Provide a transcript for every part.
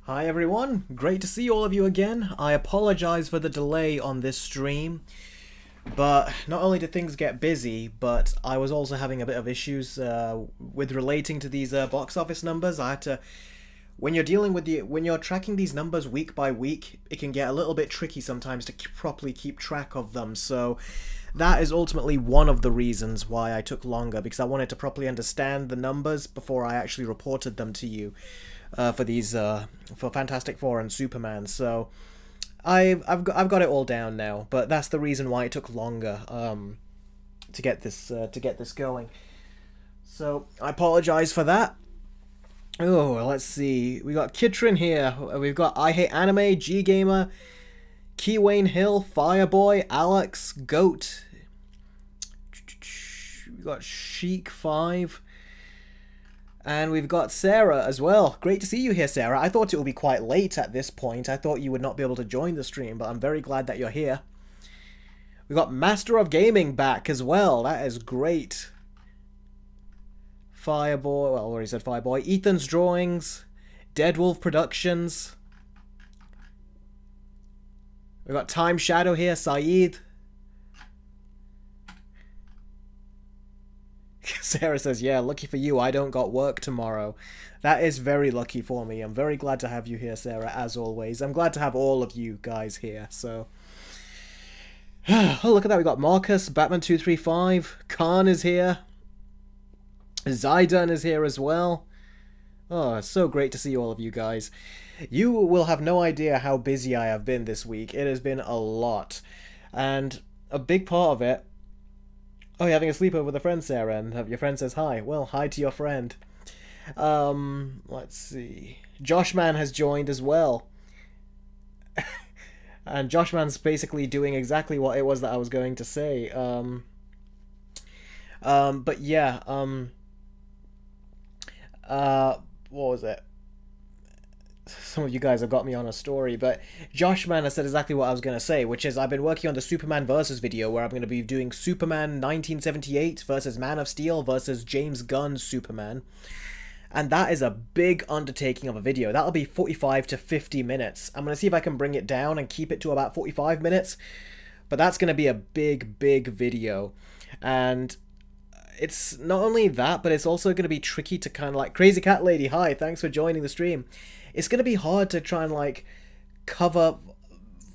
Hi everyone, great to see all of you again. I apologize for the delay on this stream, but not only did things get busy, but I was also having a bit of issues with relating to these box office numbers. I had to, when you're dealing with when you're tracking these numbers week by week, it can get a little bit tricky sometimes to properly keep track of them. So that is ultimately one of the reasons why I took longer, because I wanted to properly understand the numbers before I actually reported them to you. For these for Fantastic Four and Superman. So I've got it all down now, but that's the reason why it took longer to get this going. So I apologize for that. Oh, let's see. We got Kitrin here. We've got I Hate Anime, G Gamer, Keywayne Hill, Fireboy, Alex, Goat. We got Chic5. And we've got Sarah as well. Great to see you here, Sarah. I thought it would be quite late at this point. I thought you would not be able to join the stream, but I'm very glad that you're here. We've got Master of Gaming back as well. That is great. Fireboy, well, I already said Fireboy. Ethan's Drawings. Deadwolf Productions. We've got Time Shadow here, Saeed. Sarah says, yeah, lucky for you, I don't got work tomorrow. That is very lucky for me. I'm very glad to have you here, Sarah, as always. I'm glad to have all of you guys here, so... Oh, look at that, we got Marcus, Batman235, Khan is here. Zaidan is here as well. Oh, it's so great to see all of you guys. You will have no idea how busy I have been this week. It has been a lot. And a big part of it... Oh, you're having a sleepover with a friend, Sarah, and your friend says hi. Well, hi to your friend. Let's see. Joshman has joined as well. And Joshman's basically doing exactly what it was that I was going to say. But yeah, what was it? Some of you guys have got me on a story, but Joshman has said exactly what I was going to say, which is I've been working on the Superman versus video, where I'm going to be doing Superman 1978 versus Man of Steel versus James Gunn's Superman. And that is a big undertaking of a video. That'll be 45 to 50 minutes. I'm going to see if I can bring it down and keep it to about 45 minutes, but that's going to be a big, big video. And it's not only that, but it's also going to be tricky to kind of like... Crazy Cat Lady, hi, thanks for joining the stream. It's going to be hard to try and like cover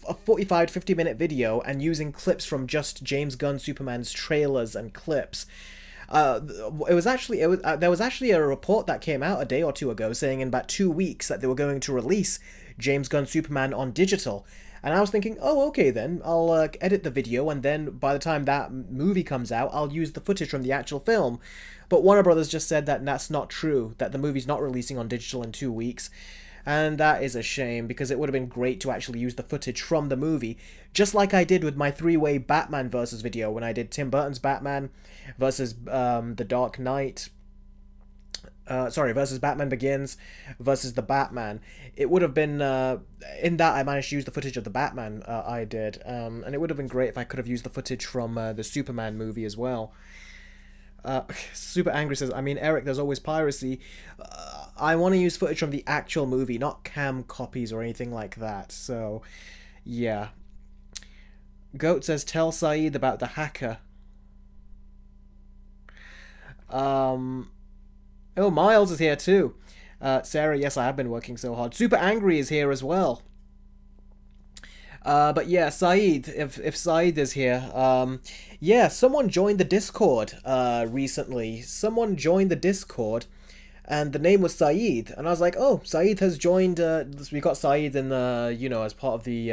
a 45 to 50 minute video and using clips from just James Gunn Superman's trailers and clips. There was actually a report that came out a day or two ago saying in about 2 weeks that they were going to release James Gunn Superman on digital. And I was thinking, oh, okay then, I'll edit the video, and then by the time that movie comes out, I'll use the footage from the actual film. But Warner Brothers just said that that's not true, that the movie's not releasing on digital in 2 weeks. And that is a shame, because it would have been great to actually use the footage from the movie, just like I did with my 3-way Batman versus video when I did Tim Burton's Batman versus The Dark Knight. Versus Batman Begins versus The Batman. It would have been, in that I managed to use the footage of the Batman I did, and it would have been great if I could have used the footage from the Superman movie as well. Super Angry says, I mean, Eric, there's always piracy. I want to use footage from the actual movie, not cam copies or anything like that, so, yeah. Goat says, tell Saeed about the hacker. Oh, Miles is here too. Sarah, yes, I have been working so hard. Super Angry is here as well. But yeah, Saeed, if Saeed is here, yeah, someone joined the Discord recently. Someone joined the Discord, and the name was Saeed, and I was like, oh, Saeed has joined. We got Saeed in the, as part of the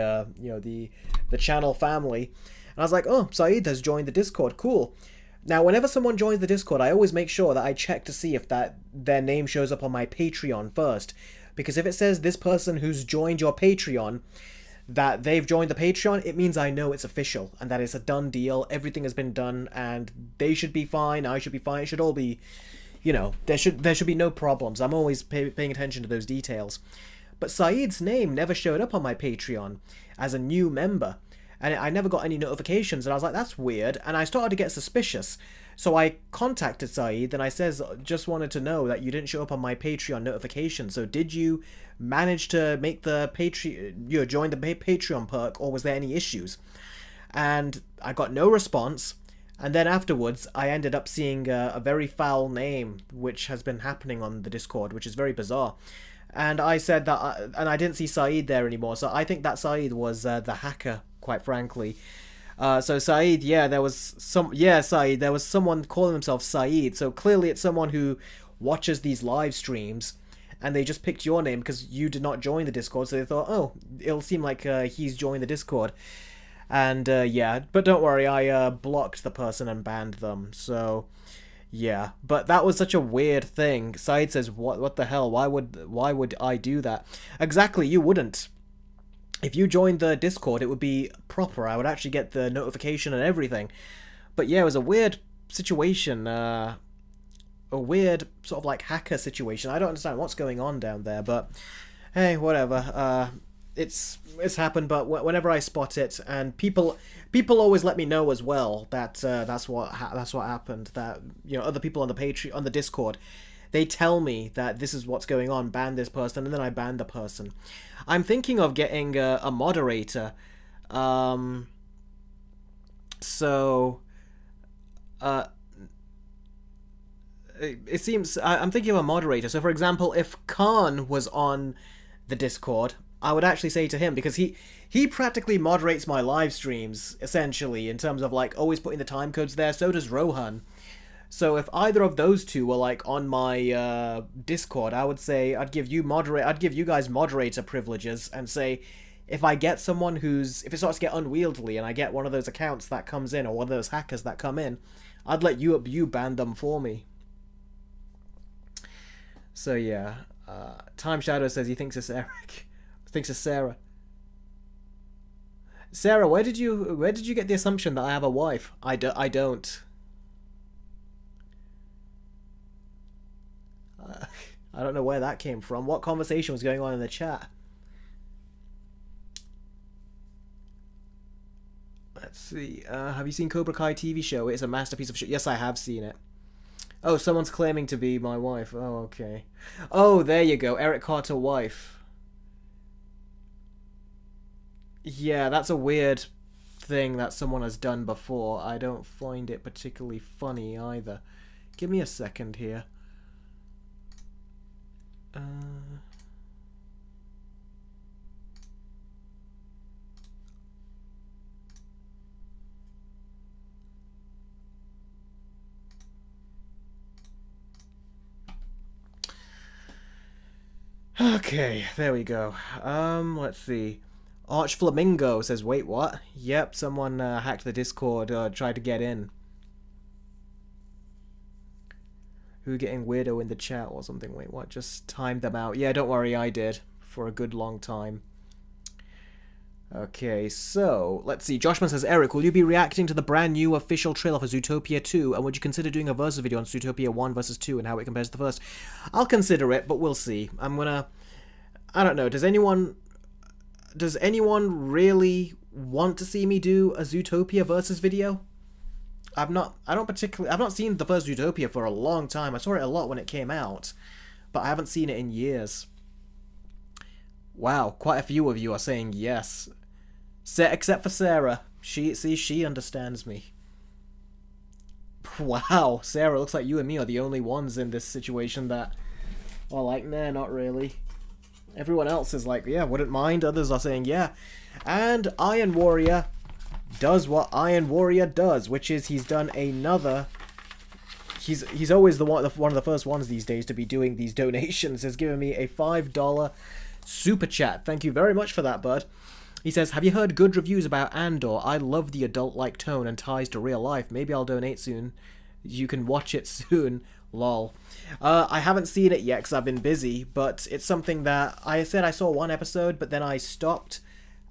the channel family, and I was like, oh, Saeed has joined the Discord. Cool. Now, whenever someone joins the Discord, I always make sure that I check to see if their name shows up on my Patreon first, because if it says this person who's joined your Patreon, that they've joined the Patreon, it means I know it's official, and that it's a done deal, everything has been done, and they should be fine, I should be fine, it should all be, there should be no problems. I'm always paying attention to those details. But Saeed's name never showed up on my Patreon as a new member, and I never got any notifications, and I was like, that's weird, and I started to get suspicious. So I contacted Saeed, and I says, just wanted to know that you didn't show up on my Patreon notification. So did you manage to make the Patreon, join the Patreon perk, or was there any issues? And I got no response. And then afterwards, I ended up seeing a very foul name, which has been happening on the Discord, which is very bizarre. And I said that, and I didn't see Saeed there anymore, so I think that Saeed was the hacker, quite frankly. So Saeed, Saeed, there was someone calling himself Saeed, so clearly it's someone who watches these live streams, and they just picked your name because you did not join the Discord, so they thought, oh, it'll seem like he's joined the Discord. And yeah, but don't worry, I blocked the person and banned them, so yeah. But that was such a weird thing. Saeed says, what the hell? Why would I do that? Exactly, you wouldn't. If you joined the Discord, it would be proper. I would actually get the notification and everything. But yeah, it was a weird situation, a weird sort of like hacker situation. I don't understand what's going on down there, but hey, whatever. It's happened, but whenever I spot it, and people always let me know as well that that's what happened. That other people on the Discord, they tell me that this is what's going on. Ban this person, and then I ban the person. I'm thinking of getting a moderator. So it seems I'm thinking of a moderator. So for example, if Khan was on the Discord, I would actually say to him, because he practically moderates my live streams, essentially, in terms of like always putting the time codes there. So does Rohan. So if either of those two were like on my Discord, I would say I'd give you guys moderator privileges, and say if I get someone if it starts to get unwieldy and I get one of those accounts that comes in, or one of those hackers that come in, I'd let you ban them for me. So yeah, Time Shadow says he thinks it's Eric. Thinks it's Sarah. Sarah, where did you get the assumption that I have a wife? I don't. I don't know where that came from. What conversation was going on in the chat? Let's see. Have you seen Cobra Kai TV show? It's a masterpiece of show. Yes, I have seen it. Oh, someone's claiming to be my wife. Oh, okay. Oh, there you go. Eric Carter wife. Yeah, that's a weird thing that someone has done before. I don't find it particularly funny either. Give me a second here. Okay, there we go. Let's see. Arch Flamingo says, wait, what? Yep, someone hacked the Discord, tried to get in. Who getting weirdo in the chat or something? Wait, what? Just timed them out. Yeah, don't worry, I did. For a good long time. Okay, so, let's see. Joshman says, Eric, will you be reacting to the brand new official trailer for Zootopia 2? And would you consider doing a versus video on Zootopia 1 versus 2 and how it compares to the first? I'll consider it, but we'll see. I don't know, does anyone really want to see me do a Zootopia versus video? I've not seen the first Zootopia for a long time. I saw it a lot when it came out, but I haven't seen it in years. Wow, quite a few of you are saying yes. Except for Sarah. She understands me. Wow, Sarah, looks like you and me are the only ones in this situation that are like, nah, not really. Everyone else is like, yeah, wouldn't mind. Others are saying, yeah. And Iron Warrior does what Iron Warrior does, which is he's done another... He's always one of the first ones these days to be doing these donations. Has given me a $5 super chat. Thank you very much for that, bud. He says, have you heard good reviews about Andor? I love the adult-like tone and ties to real life. Maybe I'll donate soon. You can watch it soon. Lol. I haven't seen it yet because I've been busy, but it's something that I said I saw one episode, but then I stopped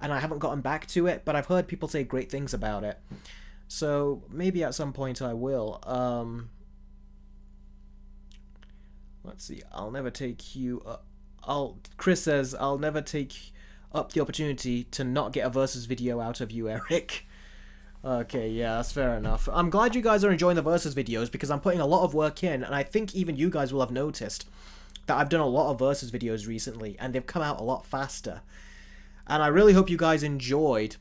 and I haven't gotten back to it, but I've heard people say great things about it. So maybe at some point I will. Let's see. I'll never take you... Chris says, I'll never take... up the opportunity to not get a versus video out of you, Eric. Okay, yeah, that's fair enough. I'm glad you guys are enjoying the versus videos because I'm putting a lot of work in, and I think even you guys will have noticed that I've done a lot of versus videos recently, and they've come out a lot faster. And I really hope you guys enjoyed.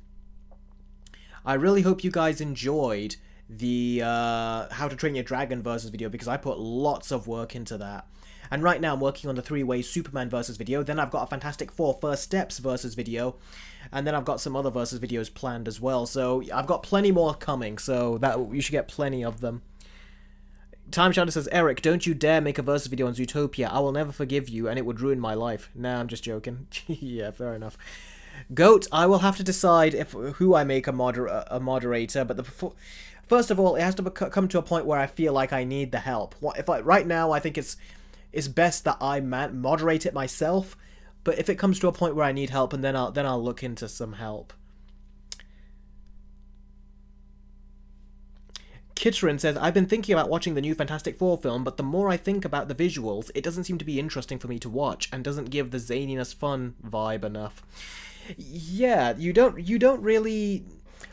The How to Train Your Dragon versus video because I put lots of work into that. And right now I'm working on the 3-way Superman versus video. Then I've got a Fantastic Four First Steps versus video. And then I've got some other versus videos planned as well. So I've got plenty more coming. So that you should get plenty of them. Time Shadow says, Eric, don't you dare make a versus video on Zootopia. I will never forgive you and it would ruin my life. Nah, I'm just joking. Yeah, fair enough. Goat, I will have to decide who I make a moderator. But first of all, it has to come to a point where I feel like I need the help. Right now, I think it's best that I moderate it myself, but if it comes to a point where I need help, and then I'll look into some help. Kitterin says, I've been thinking about watching the new Fantastic Four film, but the more I think about the visuals, it doesn't seem to be interesting for me to watch, and doesn't give the zaniness fun vibe enough. Yeah, you don't really...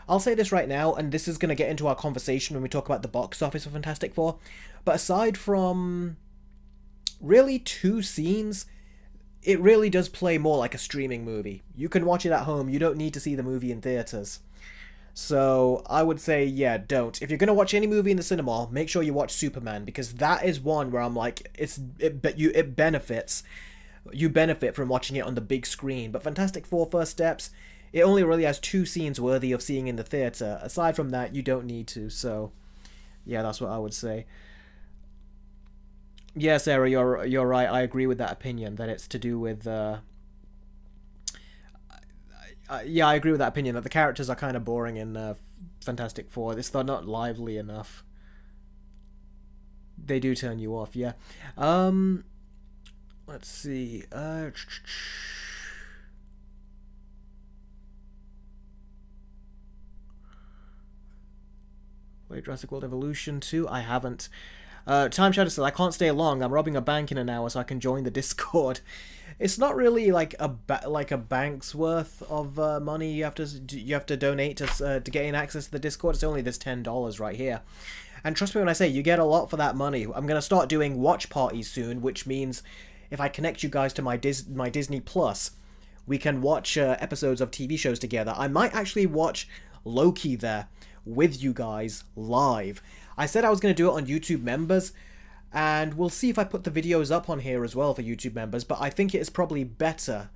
I'll say this right now, and this is going to get into our conversation when we talk about the box office of Fantastic Four, but aside from really 2 scenes, it really does play more like a streaming movie. You can watch it at home, you don't need to see the movie in theaters. So I would say, yeah, don't. If you're going to watch any movie in the cinema, make sure you watch Superman, because that is one where I'm like, it benefits. You benefit from watching it on the big screen. But Fantastic Four First Steps, it only really has 2 scenes worthy of seeing in the theater. Aside from that, you don't need to. So, yeah, that's what I would say. Yeah, Sarah, you're right. I agree with that opinion that it's to do with. Yeah, I agree with that opinion that the characters are kind of boring in Fantastic Four. They're not lively enough. They do turn you off. Yeah. Let's see. Wait, Jurassic World Evolution 2? I haven't. Time Shadow says, I can't stay long. I'm robbing a bank in an hour so I can join the Discord. It's not really like a bank's worth of money you have to donate to gain access to the Discord. It's only this $10 right here. And trust me when I say you get a lot for that money. I'm going to start doing watch parties soon, which means if I connect you guys to my Disney Plus, we can watch episodes of TV shows together. I might actually watch Loki there with you guys live. I said I was going to do it on YouTube members, and we'll see if I put the videos up on here as well for YouTube members, but I think it is probably better.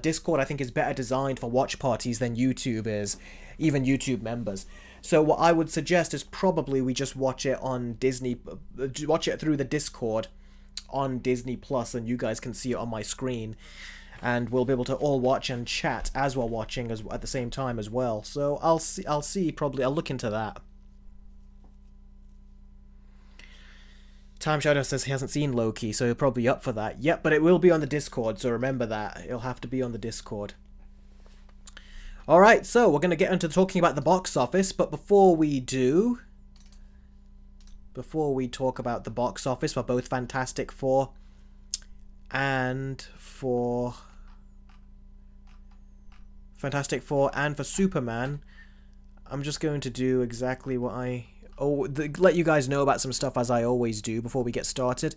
Discord, I think, is better designed for watch parties than YouTube is, even YouTube members. So what I would suggest is probably we just watch it on watch it through the Discord on Disney Plus, and you guys can see it on my screen. And we'll be able to all watch and chat as we're watching at the same time as well. So I'll look into that. Time Shadow says he hasn't seen Loki, so he'll probably be up for that. Yep, but it will be on the Discord, so remember that. It'll have to be on the Discord. Alright, so we're going to get into talking about the box office, but before we talk about the box office for both Fantastic Four and for Superman, I'm just going to do exactly what let you guys know about some stuff as I always do before we get started.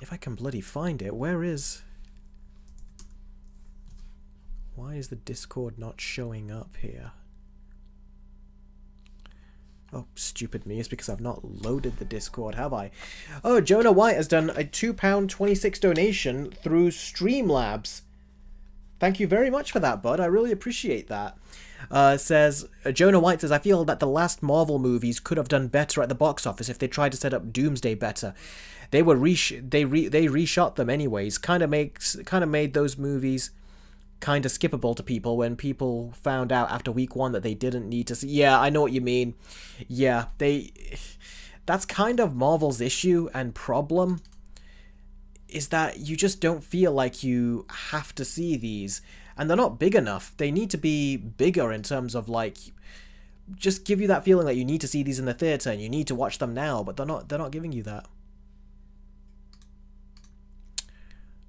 If I can bloody find it, why is the Discord not showing up here? Oh, stupid me, it's because I've not loaded the Discord, have I? Oh, Jonah White has done a £2.26 donation through Streamlabs. Thank you very much for that, bud. I really appreciate that. Jonah White says, I feel that the last Marvel movies could have done better at the box office if they tried to set up Doomsday better. They reshot them anyways. Kind of made those movies kind of skippable to people when people found out after week 1 that they didn't need to see. Yeah, I know what you mean. Yeah, that's kind of Marvel's issue and problem, is that you just don't feel like you have to see these. And they're not big enough. They need to be bigger in terms of, like, just give you that feeling that you need to see these in the theater and you need to watch them now, but they're not giving you that.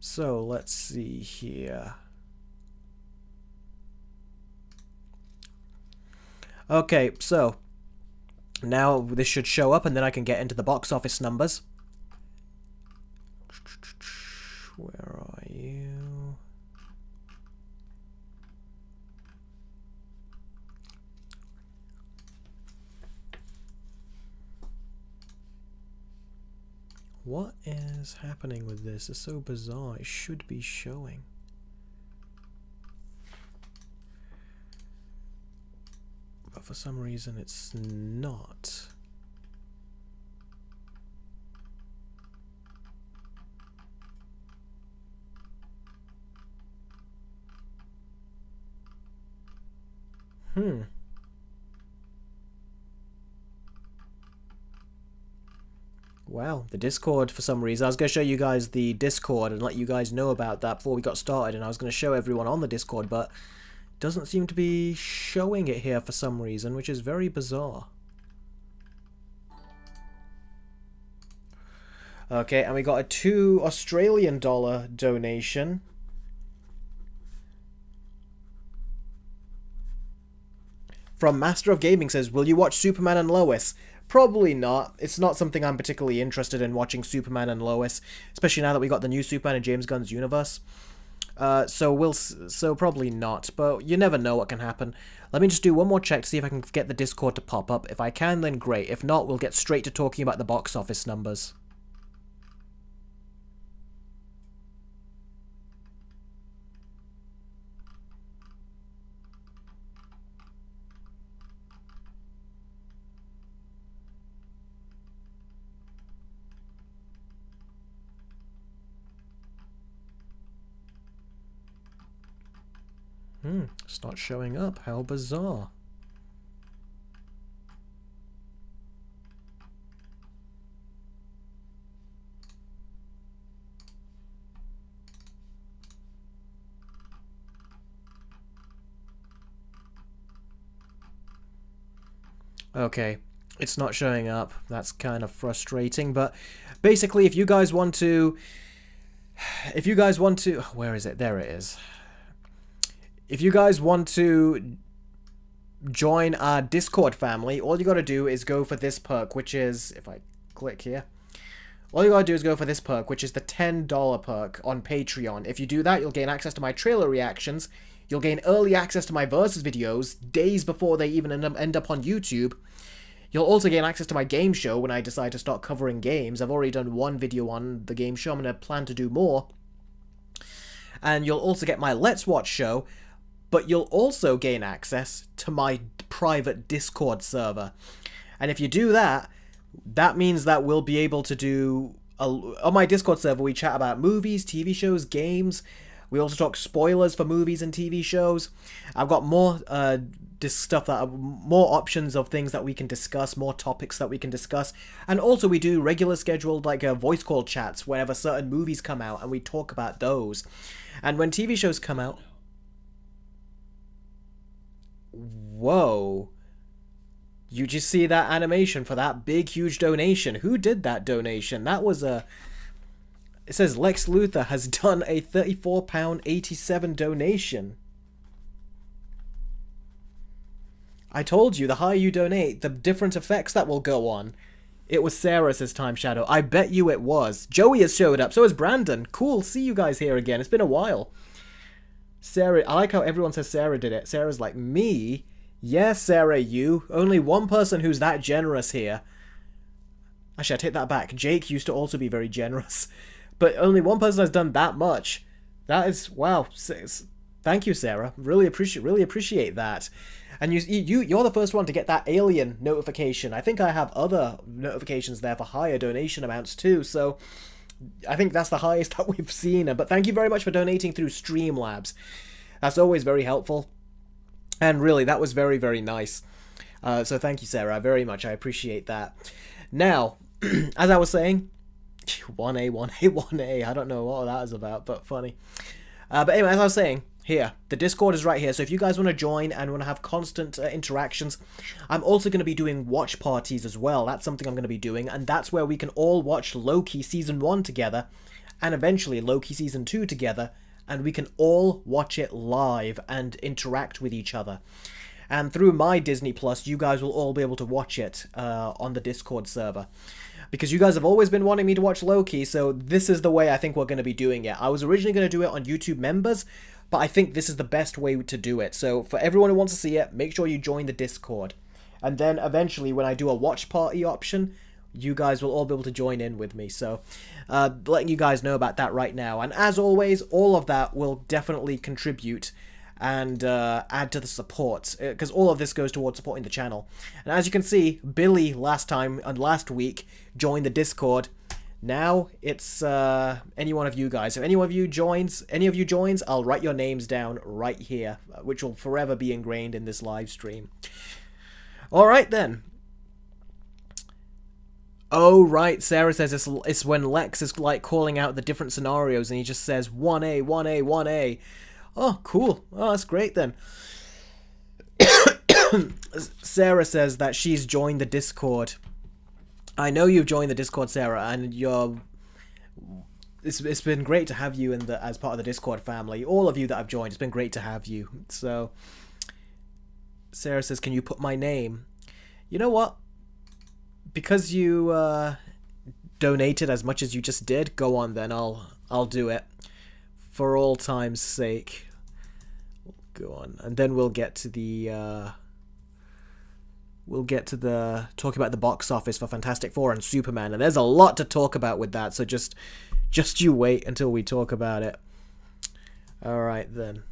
So, let's see here. Okay, so now this should show up and then I can get into the box office numbers. Where are you? What is happening with this? It's so bizarre. It should be showing. But for some reason it's not. Wow, the Discord for some reason. I was going to show you guys the Discord and let you guys know about that before we got started, and I was going to show everyone on the Discord, but it doesn't seem to be showing it here for some reason, which is very bizarre. Okay, and we got a $2 Australian donation. From Master of Gaming says, will you watch Superman and Lois? Probably not. It's not something I'm particularly interested in, watching Superman and Lois, especially now that we got the new Superman in James Gunn's universe. So probably not, but you never know what can happen. Let me just do one more check to see if I can get the Discord to pop up. If I can, then great. If not, we'll get straight to talking about the box office numbers. It's not showing up. How bizarre. Okay, it's not showing up. That's kind of frustrating, but basically if you guys want to... Where is it? There it is. If you guys want to join our Discord family, all you gotta do is go for this perk, which is, if I click here, all you gotta do is go for this perk, which is the $10 perk on Patreon. If you do that, you'll gain access to my trailer reactions, you'll gain early access to my Versus videos, days before they even end up on YouTube. You'll also gain access to my game show when I decide to start covering games. I've already done one video on the game show, I'm gonna plan to do more. And you'll also get my Let's Watch show, but you'll also gain access to my private Discord server. And if you do that, that means that we'll be able to do... on my Discord server, we chat about movies, TV shows, games. We also talk spoilers for movies and TV shows. I've got more more options of things that we can discuss, more topics that we can discuss. And also we do regular scheduled voice call chats whenever certain movies come out, and we talk about those. And when TV shows come out... Whoa. You just see that animation for that big, huge donation. Who did that donation? That was a... It says Lex Luthor has done a £34.87 donation. I told you, the higher you donate, the different effects that will go on. It was Sarah, says Time Shadow. I bet you it was. Joey has showed up, so has Brandon. Cool, see you guys here again. It's been a while. Sarah, I like how everyone says Sarah did it. Sarah's like, me? Yeah, Sarah, you. Only one person who's that generous here. Actually, I take that back. Jake used to also be very generous. But only one person has done that much. That is, wow. Thank you, Sarah. Really appreciate that. And you're the first one to get that alien notification. I think I have other notifications there for higher donation amounts too, so I think that's the highest that we've seen. But thank you very much for donating through Streamlabs. That's always very helpful. And really, that was very, very nice. So thank you, Sarah, very much. I appreciate that. Now, as I was saying, 1A, 1A, 1A. I don't know what that is about, but funny. But anyway, as I was saying, here, the Discord is right here, so if you guys want to join and want to have constant interactions, I'm also going to be doing watch parties as well. That's something I'm going to be doing, and that's where we can all watch Loki Season 1 together, and eventually Loki Season 2 together, and we can all watch it live and interact with each other. And through my Disney Plus, you guys will all be able to watch it on the Discord server. Because you guys have always been wanting me to watch Loki, so this is the way I think we're going to be doing it. I was originally going to do it on YouTube members, but I think this is the best way to do it. So for everyone who wants to see it, make sure you join the Discord. And then eventually, when I do a watch party option, you guys will all be able to join in with me. So letting you guys know about that right now. And as always, all of that will definitely contribute and add to the support, because all of this goes towards supporting the channel. And as you can see, Billy last week joined the Discord. Now it's any one of you guys. If any of you joins, I'll write your names down right here, which will forever be ingrained in this live stream. All right then. Oh, right, Sarah says it's when Lex is like calling out the different scenarios and he just says 1A, 1A, 1A. Oh, cool. Oh, that's great then. Sarah says that she's joined the Discord. I know you've joined the Discord, Sarah, and it's been great to have you as part of the Discord family. All of you that have joined, it's been great to have you. So, Sarah says, can you put my name? You know what? Because you donated as much as you just did, go on then. I'll do it. For all time's sake. Go on. And then we'll get to the talk about the box office for Fantastic Four and Superman. And there's a lot to talk about with that, so just you wait until we talk about it. Alright then.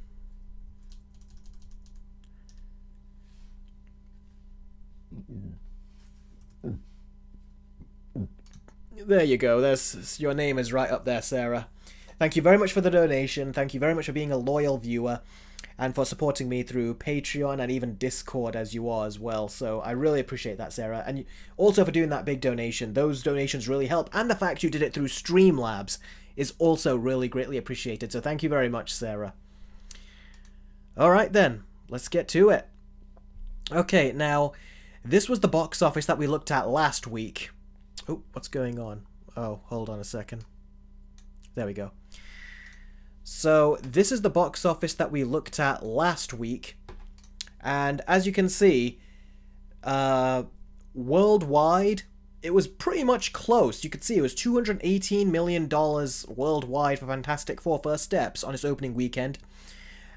There you go. Your name is right up there, Sarah. Thank you very much for the donation. Thank you very much for being a loyal viewer and for supporting me through Patreon and even Discord as you are as well. So I really appreciate that, Sarah. And also for doing that big donation. Those donations really help. And the fact you did it through Streamlabs is also really greatly appreciated. So thank you very much, Sarah. Alright then, let's get to it. Okay, now, this was the box office that we looked at last week. Oh, what's going on? Oh, hold on a second. There we go. So, this is the box office that we looked at last week. And as you can see, worldwide, it was pretty much close. You could see it was $218 million worldwide for Fantastic Four First Steps on its opening weekend,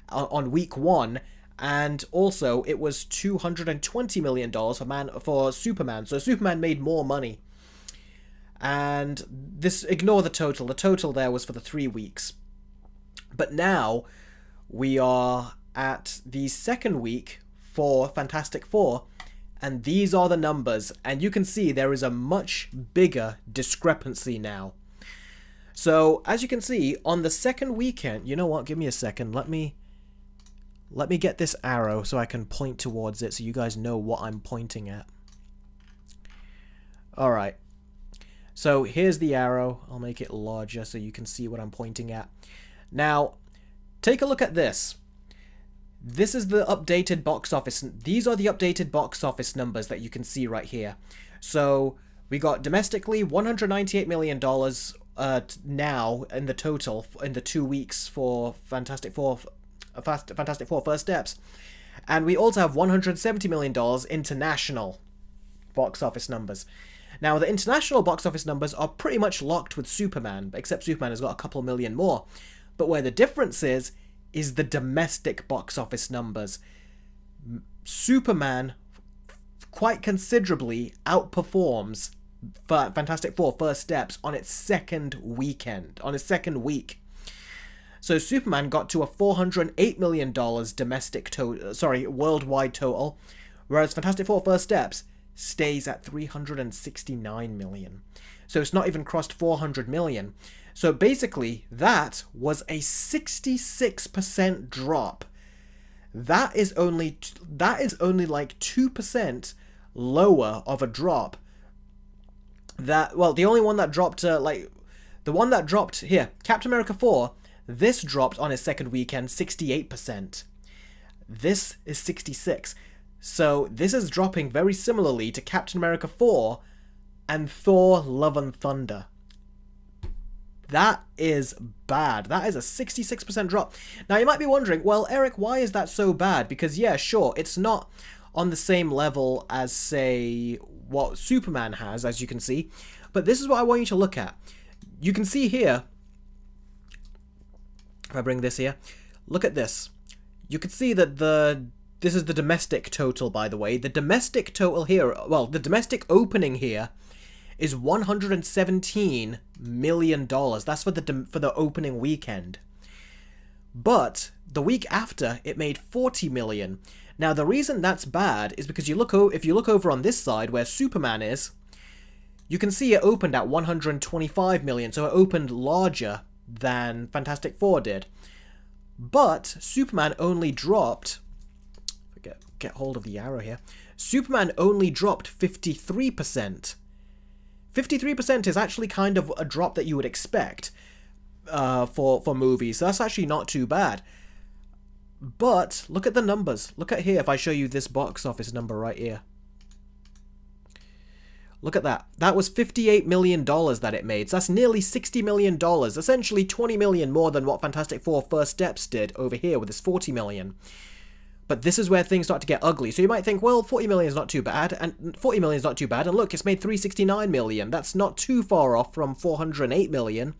on week 1. And also, it was $220 million for Superman. So Superman made more money. And this, ignore the total. The total there was for the 3 weeks. But now, we are at the second week for Fantastic Four. And these are the numbers. And you can see there is a much bigger discrepancy now. So, as you can see, on the second weekend... You know what? Give me a second. Let me get this arrow so I can point towards it so you guys know what I'm pointing at. Alright. So here's the arrow. I'll make it larger so you can see what I'm pointing at. Now, take a look at this. This is the updated box office. These are the updated box office numbers that you can see right here. So we got domestically $198 million now in the total in the 2 weeks for Fantastic Four First Steps. And we also have $170 million international box office numbers. Now, the international box office numbers are pretty much locked with Superman, except Superman has got a couple million more. But where the difference is the domestic box office numbers. Superman quite considerably outperforms Fantastic Four First Steps on its second weekend, on its second week. So Superman got to a $408 million worldwide total, whereas Fantastic Four First Steps stays at $369 million. So it's not even crossed 400 million. So basically, that was a 66% drop. That is only like 2% lower of a drop. The only one that dropped, the one that dropped here, Captain America 4. This dropped on its second weekend 68%. This is 66%. So this is dropping very similarly to Captain America 4 and Thor Love and Thunder. That is bad. That is a 66% drop. Now, you might be wondering, well, Eric, why is that so bad? Because, yeah, sure, it's not on the same level as, say, what Superman has, as you can see. But this is what I want you to look at. You can see here, if I bring this here, look at this. You can see that this is the domestic total, by the way. The domestic total here, well, the domestic opening here is $117 million. That's for the opening weekend. But the week after, it made $40 million. Now, the reason that's bad is because if you look over on this side where Superman is, you can see it opened at $125 million, so it opened larger than Fantastic Four did. But Superman only dropped, get hold of the arrow here, Superman only dropped 53%. 53% is actually kind of a drop that you would expect for movies. So that's actually not too bad. But look at the numbers. Look at here if I show you this box office number right here. Look at that. That was $58 million that it made. So that's nearly $60 million. Essentially $20 million more than what Fantastic Four First Steps did over here with this $40 million. But this is where things start to get ugly. So you might think, well, $40 million is not too bad, and $40 million is not too bad, and look, it's made $369 million. That's not too far off from $408 million.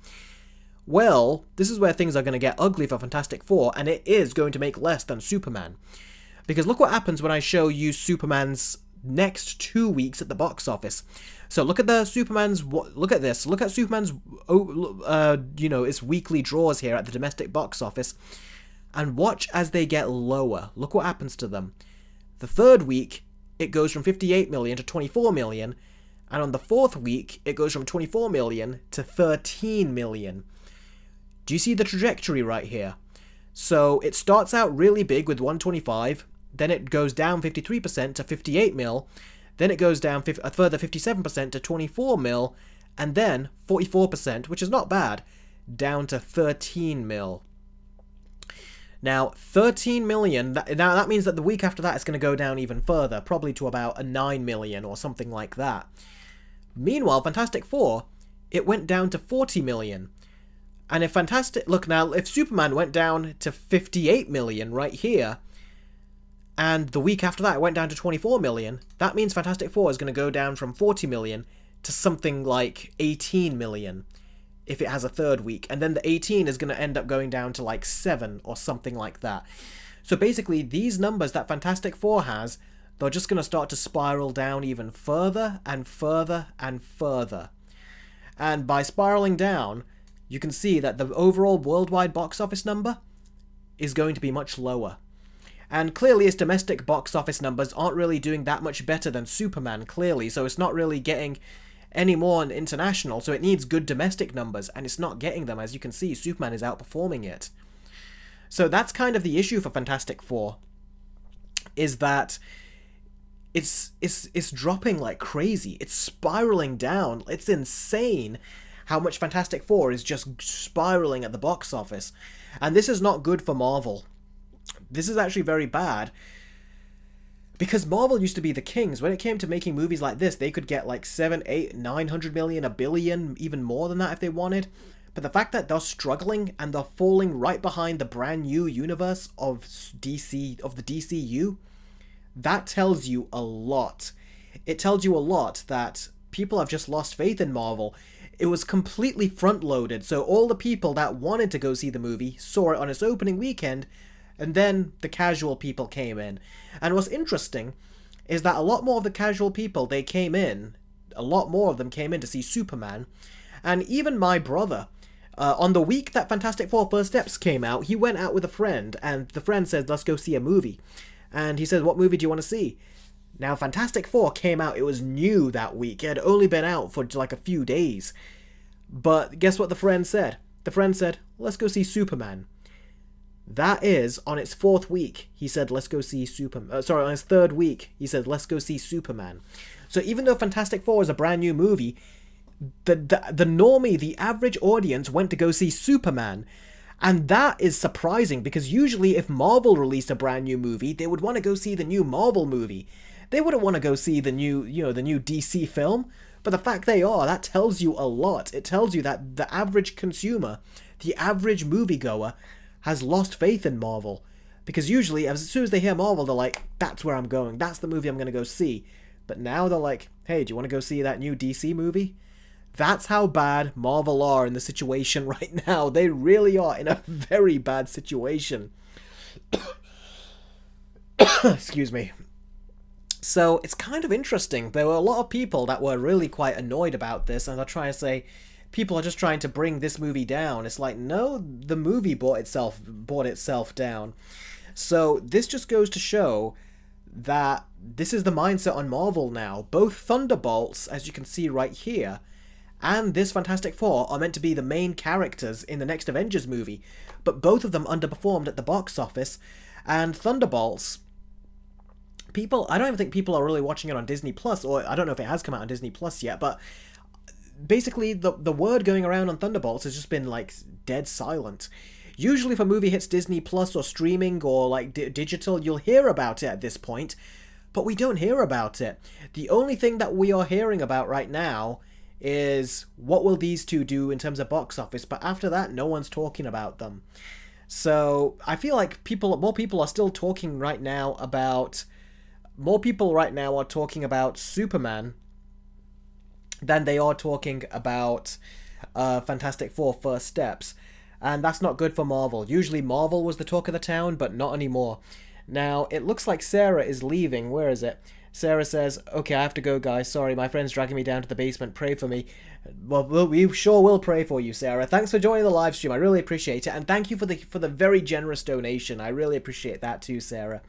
Well, this is where things are going to get ugly for Fantastic Four, and it is going to make less than Superman. Because look what happens when I show you Superman's next 2 weeks at the box office. So look at the look at this. Look at Superman's, its weekly draws here at the domestic box office. And watch as they get lower. Look what happens to them. The third week, it goes from 58 million to 24 million. And on the fourth week, it goes from 24 million to 13 million. Do you see the trajectory right here? So it starts out really big with 125. Then it goes down 53% to 58 mil. Then it goes down a further 57% to 24 mil. And then 44%, which is not bad, down to 13 mil. Now, 13 million, now that means that the week after that it's going to go down even further, probably to about a 9 million or something like that. Meanwhile, Fantastic Four, it went down to 40 million. And if Superman went down to 58 million right here, and the week after that it went down to 24 million, that means Fantastic Four is going to go down from 40 million to something like 18 million. If it has a third week, and then the 18 is going to end up going down to like 7 or something like that. So basically, these numbers that Fantastic Four has, they're just going to start to spiral down even further and further and further. And by spiraling down, you can see that the overall worldwide box office number is going to be much lower. And clearly, its domestic box office numbers aren't really doing that much better than Superman, clearly, so it's not really getting any more on international, so it needs good domestic numbers, and it's not getting them. As you can see, Superman is outperforming it. So that's kind of the issue for Fantastic Four, is that it's dropping like crazy. It's spiraling down. It's insane how much Fantastic Four is just spiraling at the box office. And this is not good for Marvel. This is actually very bad. Because Marvel used to be the kings. When it came to making movies like this, they could get like 7, 8, 900 million, a billion, even more than that if they wanted. But the fact that they're struggling and they're falling right behind the brand new universe of the DCU, that tells you a lot. It tells you a lot that people have just lost faith in Marvel. It was completely front-loaded, so all the people that wanted to go see the movie saw it on its opening weekend, and then the casual people came in. And what's interesting is that a lot more of the casual people, a lot more of them came in to see Superman. And even my brother, on the week that Fantastic Four First Steps came out, he went out with a friend, and the friend said, let's go see a movie. And he said, what movie do you want to see? Now, Fantastic Four came out, it was new that week. It had only been out for like a few days. But guess what the friend said? The friend said, let's go see Superman. That is, on its fourth week, he said, let's go see Superman. On its third week, he said, let's go see Superman. So even though Fantastic Four is a brand new movie, the normie, the average audience went to go see Superman. And that is surprising, because usually if Marvel released a brand new movie, they would want to go see the new Marvel movie. They wouldn't want to go see the new, the new DC film. But the fact they are, that tells you a lot. It tells you that the average consumer, the average moviegoer, has lost faith in Marvel. Because usually, as soon as they hear Marvel, they're like, that's where I'm going. That's the movie I'm going to go see. But now they're like, hey, do you want to go see that new DC movie? That's how bad Marvel are in the situation right now. They really are in a very bad situation. Excuse me. So it's kind of interesting. There were a lot of people that were really quite annoyed about this, and they're trying to say, people are just trying to bring this movie down. It's like, no, the movie brought itself down. So this just goes to show that this is the mindset on Marvel now. Both Thunderbolts, as you can see right here, and this Fantastic Four are meant to be the main characters in the next Avengers movie, but both of them underperformed at the box office, and Thunderbolts, I don't even think people are really watching it on Disney Plus, or I don't know if it has come out on Disney Plus yet, but basically the word going around on Thunderbolts has just been like dead silent. Usually if a movie hits Disney Plus or streaming or like digital, you'll hear about it at this point, but we don't hear about it. The only thing that we are hearing about right now is what will these two do in terms of box office, but after that, no one's talking about them. So I feel like more people are still talking right now about, more people right now are talking about Superman than they are talking about Fantastic Four First Steps. And that's not good for Marvel. Usually Marvel was the talk of the town, but not anymore. Now, it looks like Sarah is leaving. Where is it? Sarah says, okay, I have to go, guys. Sorry, my friend's dragging me down to the basement. Pray for me. Well, we sure will pray for you, Sarah. Thanks for joining the live stream. I really appreciate it. And thank you for the very generous donation. I really appreciate that too, Sarah.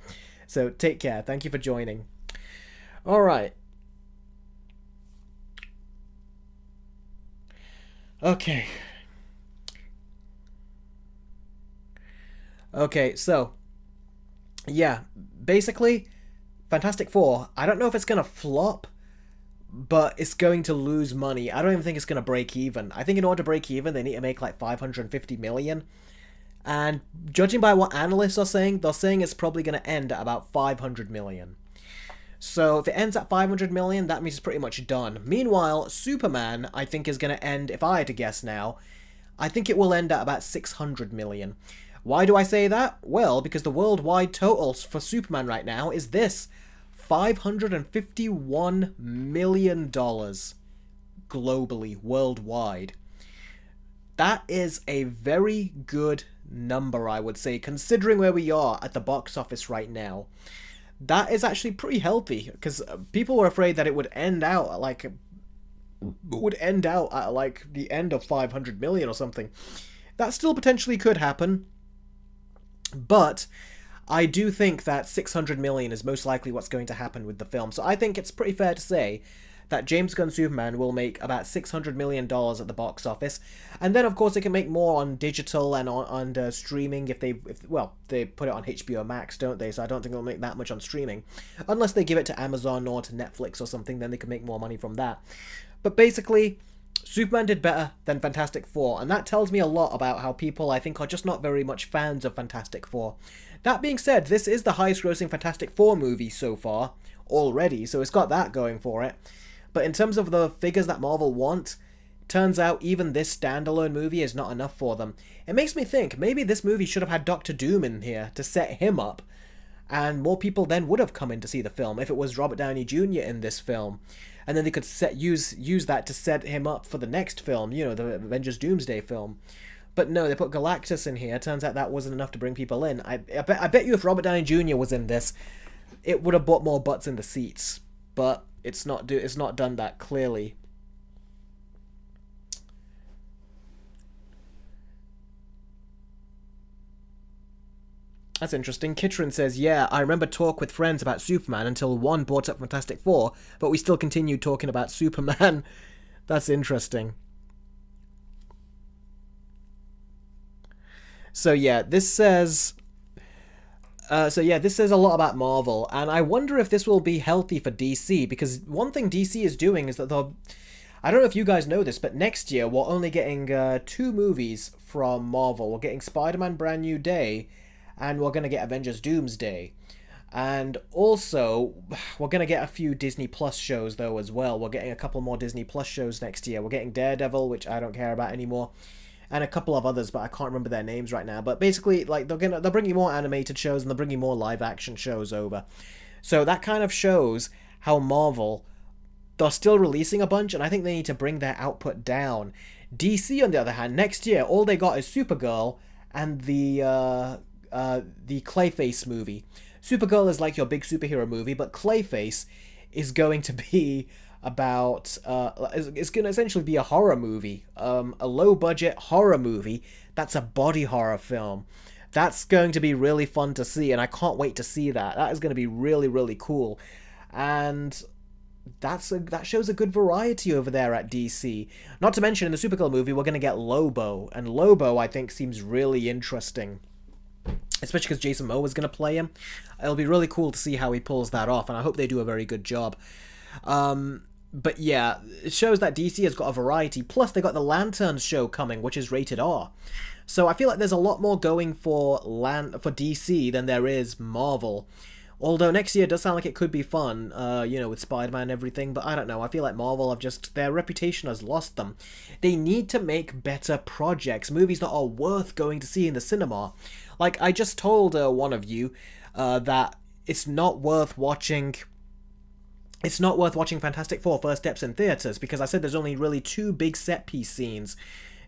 So take care. Thank you for joining. All right. Okay. Okay, so yeah, basically, Fantastic Four, I don't know if it's going to flop, but it's going to lose money. I don't even think it's going to break even. I think in order to break even, they need to make like 550 million. And judging by what analysts are saying, they're saying it's probably going to end at about 500 million. So if it ends at 500 million, that means it's pretty much done. Meanwhile, Superman, I think, is going to end, if I had to guess now, I think it will end at about 600 million. Why do I say that? Well, because the worldwide totals for Superman right now is this: $551 million globally, worldwide. That is a very good number, I would say, considering where we are at the box office right now. That is actually pretty healthy, because people were afraid that it would end out at like the end of 500 million or something. That still potentially could happen. But I do think that 600 million is most likely what's going to happen with the film. So I think it's pretty fair to say that James Gunn Superman will make about $600 million at the box office. And then, of course, they can make more on digital and on streaming if they put it on HBO Max, don't they? So I don't think they'll make that much on streaming. Unless they give it to Amazon or to Netflix or something, then they can make more money from that. But basically, Superman did better than Fantastic Four, and that tells me a lot about how people, I think, are just not very much fans of Fantastic Four. That being said, this is the highest-grossing Fantastic Four movie so far, already, so it's got that going for it. But in terms of the figures that Marvel want, turns out even this standalone movie is not enough for them. It makes me think, maybe this movie should have had Doctor Doom in here to set him up, and more people then would have come in to see the film if it was Robert Downey Jr. in this film. And then they could use that to set him up for the next film, you know, the Avengers Doomsday film. But no, they put Galactus in here. Turns out that wasn't enough to bring people in. I bet you if Robert Downey Jr. was in this, it would have brought more butts in the seats. But it's not done that clearly. That's interesting. Kitrin says, yeah, I remember talk with friends about Superman until one brought up Fantastic Four, but we still continued talking about Superman. That's interesting. So yeah, this says a lot about Marvel, and I wonder if this will be healthy for DC, because one thing DC is doing is that I don't know if you guys know this, but next year we're only getting 2 movies from Marvel. We're getting Spider-Man Brand New Day, and we're going to get Avengers Doomsday. And also, we're going to get a few Disney Plus shows, though, as well. We're getting a couple more Disney Plus shows next year. We're getting Daredevil, which I don't care about anymore, and a couple of others, but I can't remember their names right now. But basically, like, they're bringing more animated shows, and they're bringing more live-action shows over. So that kind of shows how Marvel, they're still releasing a bunch, and I think they need to bring their output down. DC, on the other hand, next year, all they got is Supergirl and the Clayface movie. Supergirl is like your big superhero movie, but Clayface is going to be about it's going to essentially be a horror movie, a low budget horror movie that's a body horror film. That's going to be really fun to see, and I can't wait to see that. That is going to be really, really cool, and that shows a good variety over there at DC. Not to mention, in the Supergirl movie, we're going to get Lobo, and Lobo I think seems really interesting, especially because Jason Momoa is going to play him. It'll be really cool to see how he pulls that off, and I hope they do a very good job. But yeah, it shows that DC has got a variety. Plus, they got the Lanterns show coming, which is rated R. So I feel like there's a lot more going for DC than there is Marvel. Although next year does sound like it could be fun, with Spider-Man and everything, but I don't know. I feel like Marvel have their reputation has lost them. They need to make better projects, movies that are worth going to see in the cinema. Like, I just told one of you that it's not worth watching Fantastic Four First Steps in theaters, because I said there's only really two big set-piece scenes.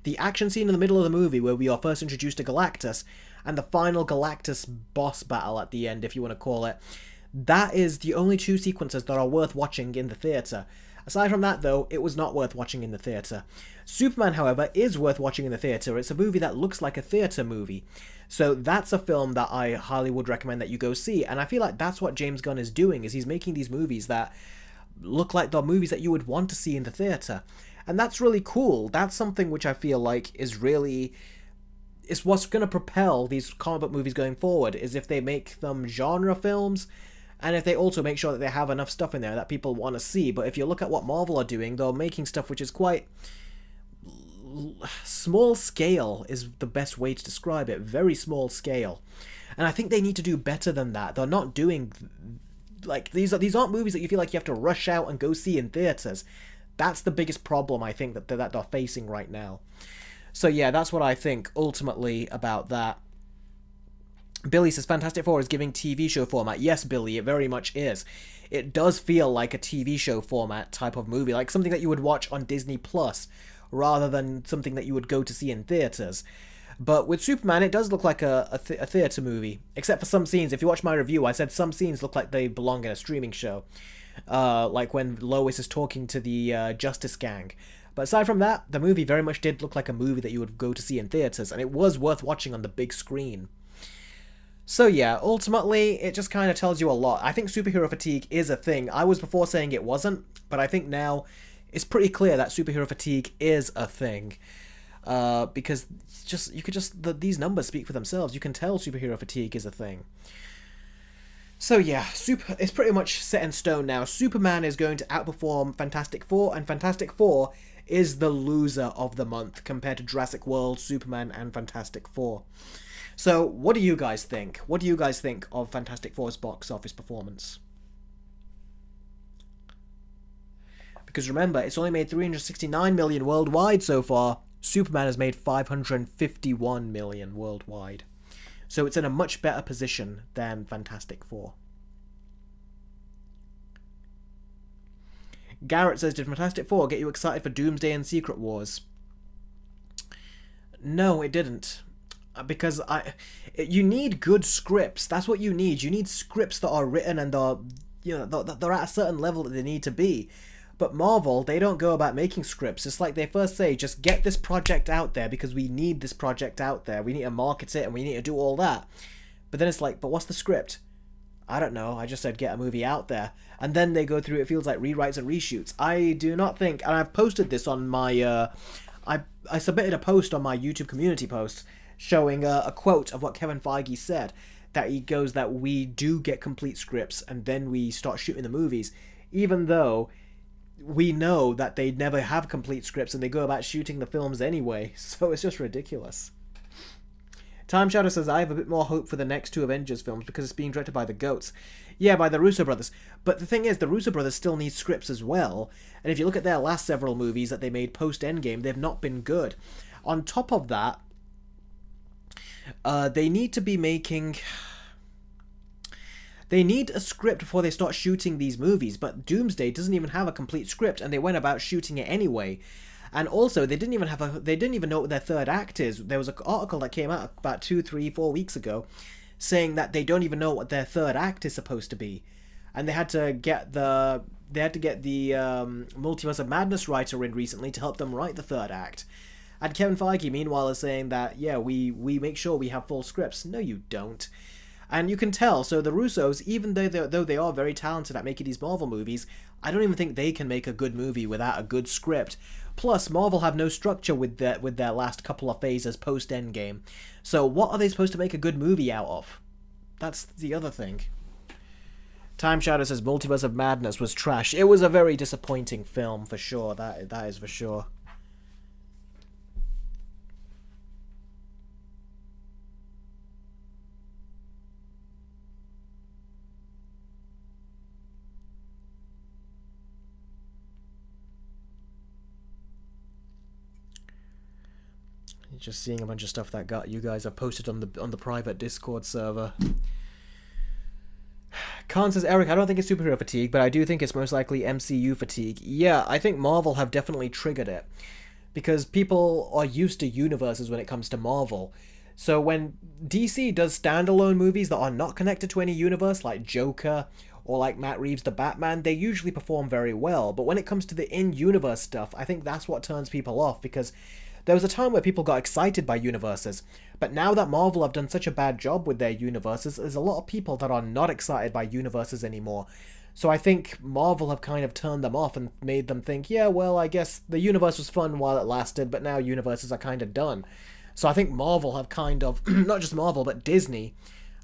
The action scene in the middle of the movie where we are first introduced to Galactus, and the final Galactus boss battle at the end, if you want to call it. That is the only two sequences that are worth watching in the theater. Aside from that, though, it was not worth watching in the theater. Superman, however, is worth watching in the theater. It's a movie that looks like a theater movie. So that's a film that I highly would recommend that you go see, and I feel like that's what James Gunn is doing, is he's making these movies that look like the movies that you would want to see in the theater. And that's really cool. That's something which I feel like is what's going to propel these comic book movies going forward, is if they make them genre films, and if they also make sure that they have enough stuff in there that people want to see. But if you look at what Marvel are doing, they're making stuff which is quite small scale, is the best way to describe it. Very small scale. And I think they need to do better than that. They're not doing, like, these aren't movies that you feel like you have to rush out and go see in theaters. That's the biggest problem I think that they're facing right now. So yeah, that's what I think ultimately about that. Billy says Fantastic Four is giving TV show format. Yes, Billy, it very much is. It does feel like a TV show format type of movie, like something that you would watch on Disney Plus, rather than something that you would go to see in theaters. But with Superman, it does look like a theater movie, except for some scenes. If you watch my review, I said some scenes look like they belong in a streaming show. Like when Lois is talking to the Justice Gang. But aside from that, the movie very much did look like a movie that you would go to see in theaters, and it was worth watching on the big screen. So yeah, ultimately, it just kind of tells you a lot. I think superhero fatigue is a thing. I was before saying it wasn't, but I think now it's pretty clear that superhero fatigue is a thing. Because these numbers speak for themselves. You can tell superhero fatigue is a thing. So yeah, it's pretty much set in stone now. Superman is going to outperform Fantastic Four, and Fantastic Four is the loser of the month compared to Jurassic World, Superman, and Fantastic Four. So, what do you guys think? What do you guys think of Fantastic Four's box office performance? Because remember, it's only made 369 million worldwide so far. Superman has made 551 million worldwide. So it's in a much better position than Fantastic Four. Garrett says, did Fantastic Four get you excited for Doomsday and Secret Wars? No, it didn't. Because you need good scripts. That's what you need. You need scripts that are written and they're at a certain level that they need to be. But Marvel, they don't go about making scripts. It's like they first say, just get this project out there because we need this project out there. We need to market it and we need to do all that. But then it's like, but what's the script? I don't know. I just said get a movie out there. And then they go through, it feels like rewrites and reshoots. I do not think, and I've posted this on my, I submitted a post on my YouTube community post showing a quote of what Kevin Feige said. That he goes that we do get complete scripts and then we start shooting the movies. Even though we know that they never have complete scripts and they go about shooting the films anyway. So it's just ridiculous. Time Shadow says, I have a bit more hope for the next two Avengers films because it's being directed by the GOATs. Yeah, by the Russo brothers. But the thing is, the Russo brothers still need scripts as well. And if you look at their last several movies that they made post-Endgame, they've not been good. On top of that, they need to be making... They need a script before they start shooting these movies, but Doomsday doesn't even have a complete script, and they went about shooting it anyway. And also, they didn't even know what their third act is. There was an article that came out about 2, 3, 4 weeks ago saying that they don't even know what their third act is supposed to be. And they had to get the Multiverse of Madness writer in recently to help them write the third act. And Kevin Feige, meanwhile, is saying that, yeah, we make sure we have full scripts. No, you don't. And you can tell, so the Russos, even though they are very talented at making these Marvel movies, I don't even think they can make a good movie without a good script. Plus, Marvel have no structure with their last couple of phases post-Endgame. So what are they supposed to make a good movie out of? That's the other thing. Time Shadow says Multiverse of Madness was trash. It was a very disappointing film, for sure. That is for sure. Just seeing a bunch of stuff that you guys have posted on the private Discord server. Khan says, Eric, I don't think it's superhero fatigue, but I do think it's most likely MCU fatigue. Yeah, I think Marvel have definitely triggered it. Because people are used to universes when it comes to Marvel. So when DC does standalone movies that are not connected to any universe, like Joker, or like Matt Reeves' The Batman, they usually perform very well. But when it comes to the in-universe stuff, I think that's what turns people off, because there was a time where people got excited by universes, but now that Marvel have done such a bad job with their universes, there's a lot of people that are not excited by universes anymore. So I think Marvel have kind of turned them off and made them think, yeah, well, I guess the universe was fun while it lasted, but now universes are kind of done. So I think Marvel have kind of, not just Marvel, but Disney,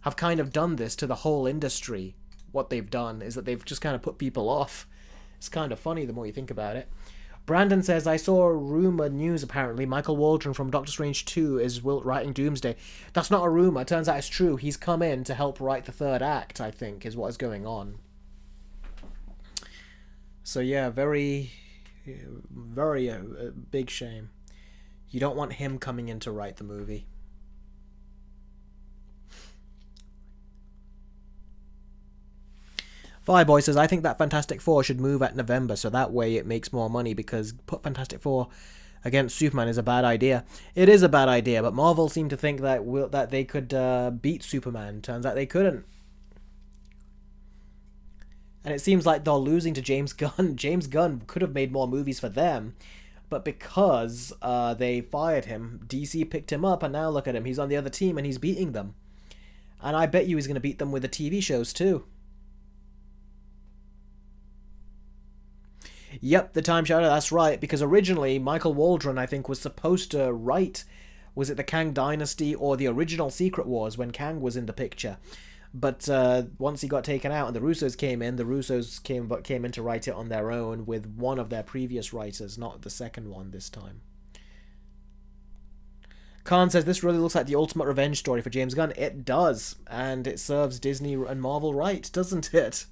have kind of done this to the whole industry. What they've done is that they've just kind of put people off. It's kind of funny the more you think about it. Brandon says, I saw a rumor news apparently. Michael Waldron from Doctor Strange 2 is writing Doomsday. That's not a rumor. Turns out it's true. He's come in to help write the third act, I think, is what is going on. So yeah, very big shame. You don't want him coming in to write the movie. Fireboy says, I think that Fantastic Four should move at November, so that way it makes more money, because put Fantastic Four against Superman is a bad idea. It is a bad idea, but Marvel seemed to think that they could beat Superman. Turns out they couldn't. And it seems like they're losing to James Gunn. James Gunn could have made more movies for them, but because they fired him, DC picked him up, and now look at him. He's on the other team, and he's beating them. And I bet you he's going to beat them with the TV shows, too. Yep, the Time Shadow, that's right, because originally Michael Waldron, I think, was supposed to write, was it the Kang Dynasty or the original Secret Wars when Kang was in the picture? But once he got taken out and the Russos came in, the Russos came in to write it on their own with one of their previous writers, not the second one this time. Khan says, this really looks like the ultimate revenge story for James Gunn. It does, and it serves Disney and Marvel right, doesn't it?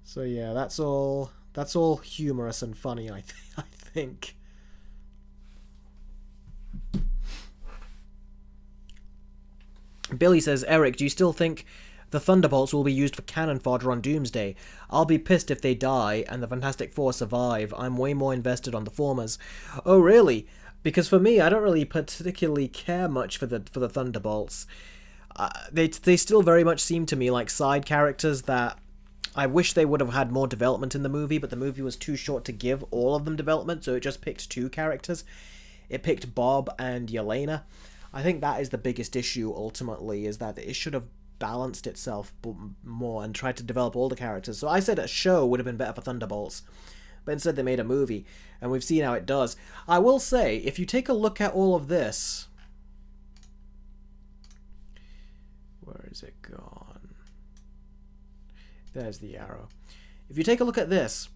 So yeah, that's all humorous and funny, I think. Billy says, Eric, do you still think the Thunderbolts will be used for cannon fodder on Doomsday? I'll be pissed if they die and the Fantastic Four survive. I'm way more invested on the formers. Oh, really? Because for me, I don't really particularly care much for the Thunderbolts. They still very much seem to me like side characters that I wish they would have had more development in the movie, but the movie was too short to give all of them development, so it just picked two characters. It picked Bob and Yelena. I think that is the biggest issue, ultimately, is that it should have balanced itself more and tried to develop all the characters. So I said a show would have been better for Thunderbolts, but instead they made a movie, and we've seen how it does. I will say, if you take a look at all of this... Where is it gone? There's the arrow. If you take a look at this,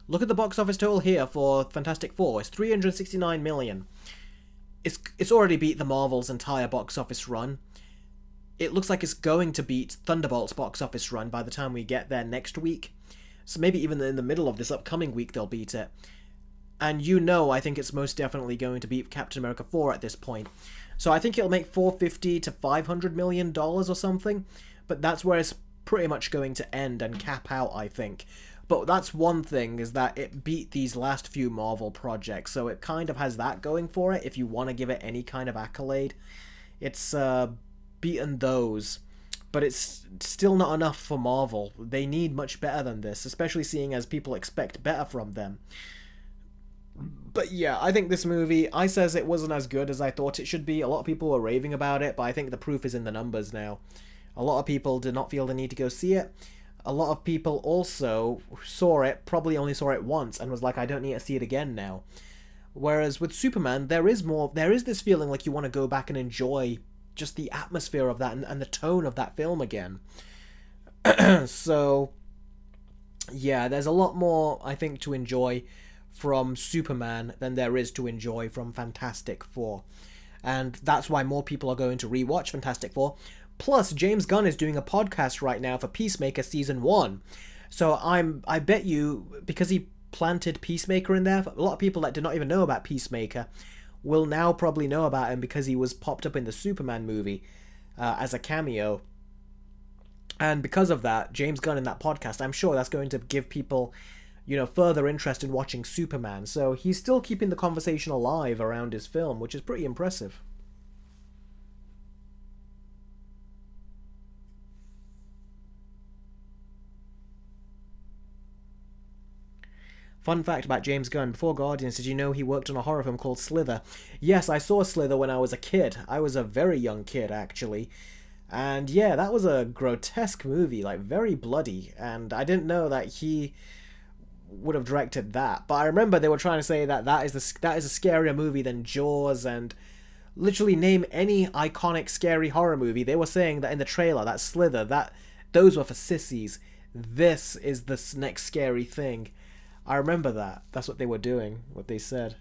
look at the box office total here for Fantastic Four. It's 369 million. It's already beat the Marvel's entire box office run. It looks like it's going to beat Thunderbolt's box office run by the time we get there next week. So maybe even in the middle of this upcoming week they'll beat it. And I think it's most definitely going to beat Captain America 4 at this point. So I think it'll make $450 to $500 million or something. But that's where it's pretty much going to end and cap out, I think. But that's one thing, is that it beat these last few Marvel projects, so it kind of has that going for it, if you want to give it any kind of accolade. It's beaten those, but it's still not enough for Marvel. They need much better than this, especially seeing as people expect better from them. But yeah, I think this movie, I says it wasn't as good as I thought it should be. A lot of people were raving about it, but I think the proof is in the numbers now. A lot of people did not feel the need to go see it. A lot of people also saw it, probably only saw it once, and was like, I don't need to see it again now. Whereas with Superman, there is this feeling like you want to go back and enjoy just the atmosphere of that and the tone of that film again. So, yeah, there's a lot more, I think, to enjoy from Superman than there is to enjoy from Fantastic Four. And that's why more people are going to rewatch Fantastic Four. Plus, James Gunn is doing a podcast right now for Peacemaker Season 1. So I bet you, because he planted Peacemaker in there, a lot of people that did not even know about Peacemaker will now probably know about him because he was popped up in the Superman movie as a cameo. And because of that, James Gunn in that podcast, I'm sure that's going to give people, further interest in watching Superman. So he's still keeping the conversation alive around his film, which is pretty impressive. Fun fact about James Gunn, before Guardians, did you know he worked on a horror film called Slither? Yes, I saw Slither when I was a kid. I was a very young kid, actually. And yeah, that was a grotesque movie, like very bloody. And I didn't know that he would have directed that. But I remember they were trying to say that that is a scarier movie than Jaws, and literally name any iconic scary horror movie. They were saying that in the trailer, that Slither, those were for sissies. This is the next scary thing. I remember that. That's what they were doing, what they said.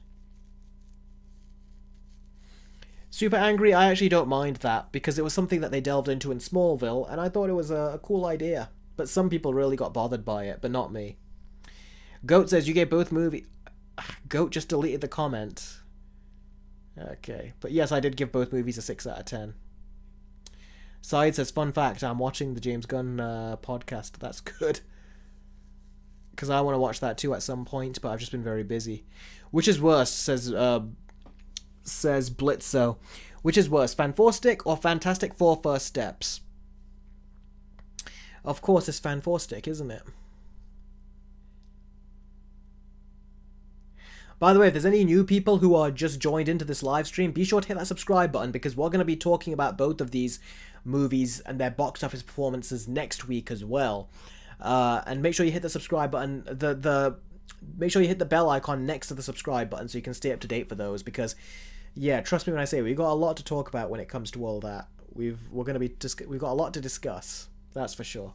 Super Angry, I actually don't mind that, because it was something that they delved into in Smallville, and I thought it was a cool idea. But some people really got bothered by it, but not me. Goat says, you gave both movies... Goat just deleted the comment. Okay. But yes, I did give both movies a 6 out of 10. Side says, fun fact, I'm watching the James Gunn podcast. That's good. Because I want to watch that too at some point, but I've just been very busy. Which is worse, says Blitzo. Which is worse, Fan4stick or Fantastic Four First Steps? Of course it's Fan4stick, isn't it? By the way, if there's any new people who are just joined into this live stream, be sure to hit that subscribe button, because we're going to be talking about both of these movies and their box office performances next week as well. And make sure you hit the subscribe button. Make sure you hit the bell icon next to the subscribe button so you can stay up to date for those. Because, yeah, trust me when I say we've got a lot to talk about when it comes to all that. We've got a lot to discuss. That's for sure.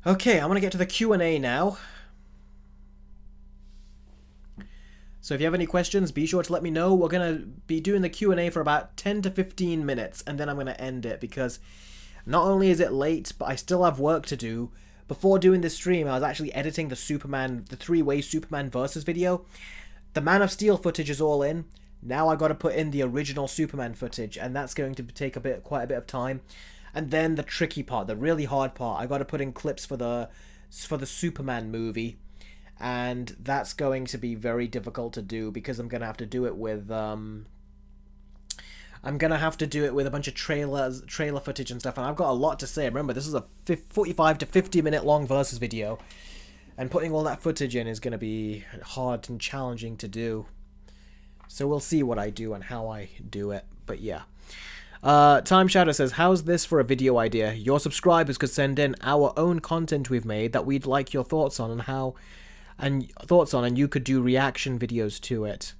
Okay, I'm gonna get to the Q&A now. So if you have any questions, be sure to let me know. We're going to be doing the Q&A for about 10 to 15 minutes, and then I'm going to end it, because not only is it late, but I still have work to do. Before doing this stream, I was actually editing the three-way Superman versus video. The Man of Steel footage is all in. Now I got to put in the original Superman footage, and that's going to take quite a bit of time. And then the tricky part, the really hard part, I got to put in clips for the Superman movie. And that's going to be very difficult to do, because I'm going to have to do it with a bunch of trailer footage and stuff, and I've got a lot to say. Remember, this is a 45 to 50 minute long versus video, and putting all that footage in is going to be hard and challenging to do. So we'll see what I do and how I do it, but yeah. Time Shadow says, how's this for a video idea? Your subscribers could send in our own content we've made that we'd like your thoughts on, and you could do reaction videos to it.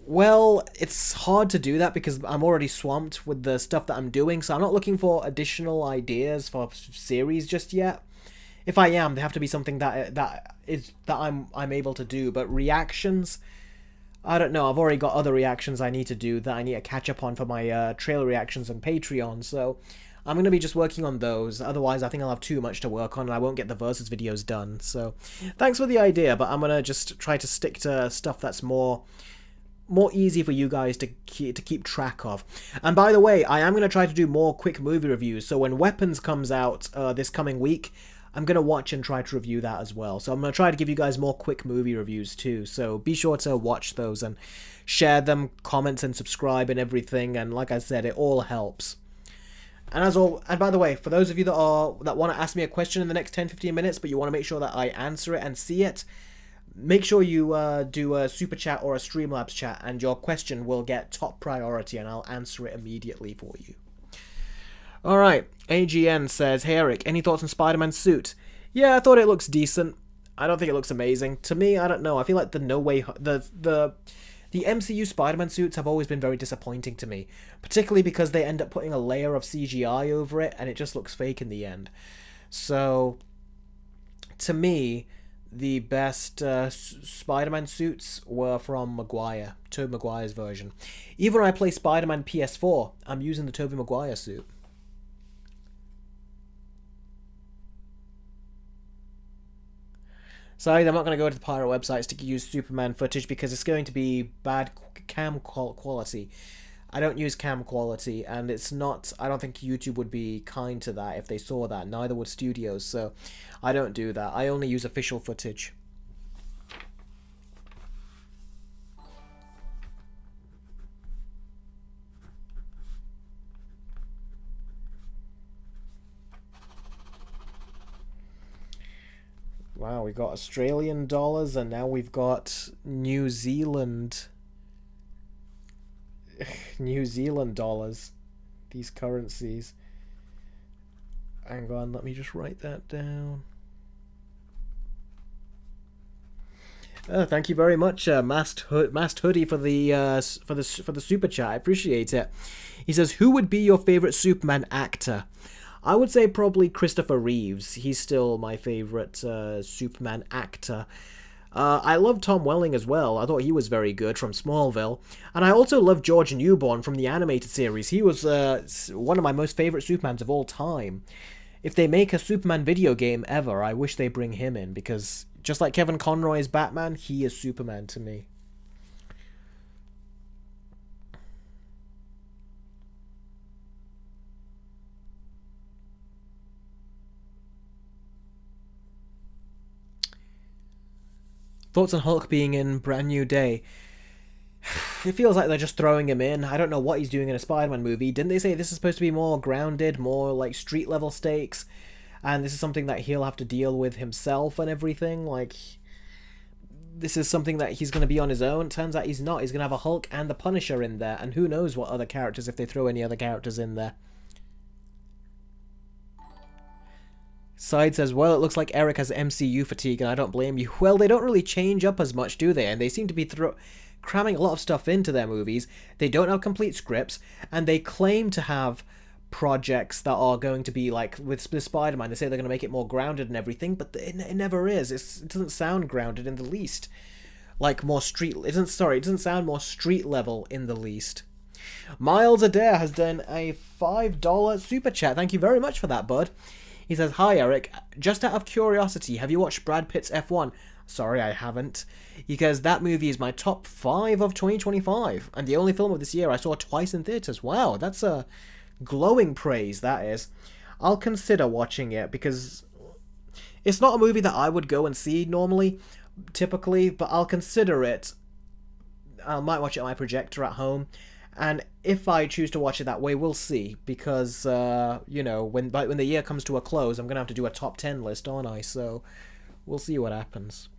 Well, it's hard to do that because I'm already swamped with the stuff that I'm doing, so I'm not looking for additional ideas for series just yet. If I am, they have to be something that I'm able to do. But reactions, I don't know. I've already got other reactions I need to do that I need to catch up on for my trailer reactions on Patreon. So I'm gonna be just working on those. Otherwise, I think I'll have too much to work on, and I won't get the versus videos done. So thanks for the idea, but I'm gonna just try to stick to stuff that's more easy for you guys to keep track of. And by the way, I am going to try to do more quick movie reviews, so when Weapons comes out this coming week, I'm going to watch and try to review that as well. So I'm going to try to give you guys more quick movie reviews too, so be sure to watch those and share them, comment and subscribe and everything, and like I said, it all helps. And by the way, for those of you that want to ask me a question in the next 10-15 minutes, but you want to make sure that I answer it and see it, make sure you do a super chat or a Streamlabs chat, and your question will get top priority, and I'll answer it immediately for you. Alright, AGN says, "Hey Eric, any thoughts on Spider-Man's suit?" Yeah, I thought it looks decent. I don't think it looks amazing. To me, I don't know. I feel like the No Way... The MCU Spider-Man suits have always been very disappointing to me, particularly because they end up putting a layer of CGI over it, and it just looks fake in the end. So, to me, the best Spider-Man suits were from Maguire, Tobey Maguire's version. Even when I play Spider-Man PS4, I'm using the Tobey Maguire suit. Sorry, I'm not going to go to the pirate websites to use Superman footage because it's going to be bad cam quality. I don't use cam quality, and it's not... I don't think YouTube would be kind to that if they saw that. Neither would studios, so I don't do that. I only use official footage. Wow, we got Australian dollars, and now we've got New Zealand... New Zealand dollars. These currencies. Hang on, let me just write that down. Thank you very much, Masked Hoodie, for the super chat. I appreciate it. He says, "Who would be your favorite Superman actor?" I would say probably Christopher Reeves. He's still my favorite Superman actor. I love Tom Welling as well. I thought he was very good from Smallville. And I also love George Newborn from the animated series. He was one of my most favorite Supermans of all time. If they make a Superman video game ever, I wish they bring him in, because just like Kevin Conroy is Batman, he is Superman to me. Thoughts on Hulk being in Brand New Day? It feels like they're just throwing him in. I don't know what he's doing in a Spider-Man movie. Didn't they say this is supposed to be more grounded, more like street level stakes? And this is something that he'll have to deal with himself and everything? Like, this is something that he's going to be on his own? Turns out he's not. He's going to have a Hulk and the Punisher in there. And who knows what other characters, if they throw any other characters in there. Side says, "Well, it looks like Eric has MCU fatigue, and I don't blame you." Well, they don't really change up as much, do they? And they seem to be cramming a lot of stuff into their movies. They don't have complete scripts, and they claim to have projects that are going to be like with Spider-Man. They say they're going to make it more grounded and everything, but it never is. It doesn't sound grounded in the least. Like more street... It doesn't sound more street level in the least. Miles Adair has done a $5 super chat. Thank you very much for that, bud. He says, "Hi Eric, just out of curiosity, have you watched Brad Pitt's F1? Sorry, I haven't. Because that movie is my top 5 of 2025, and the only film of this year I saw twice in theaters. Wow, that's a glowing praise, that is. I'll consider watching it, because it's not a movie that I would go and see normally, typically, but I'll consider it. I might watch it on my projector at home. And if I choose to watch it that way, we'll see. Because, you know, when the year comes to a close, I'm going to have to do a top 10 list, aren't I? So, we'll see what happens.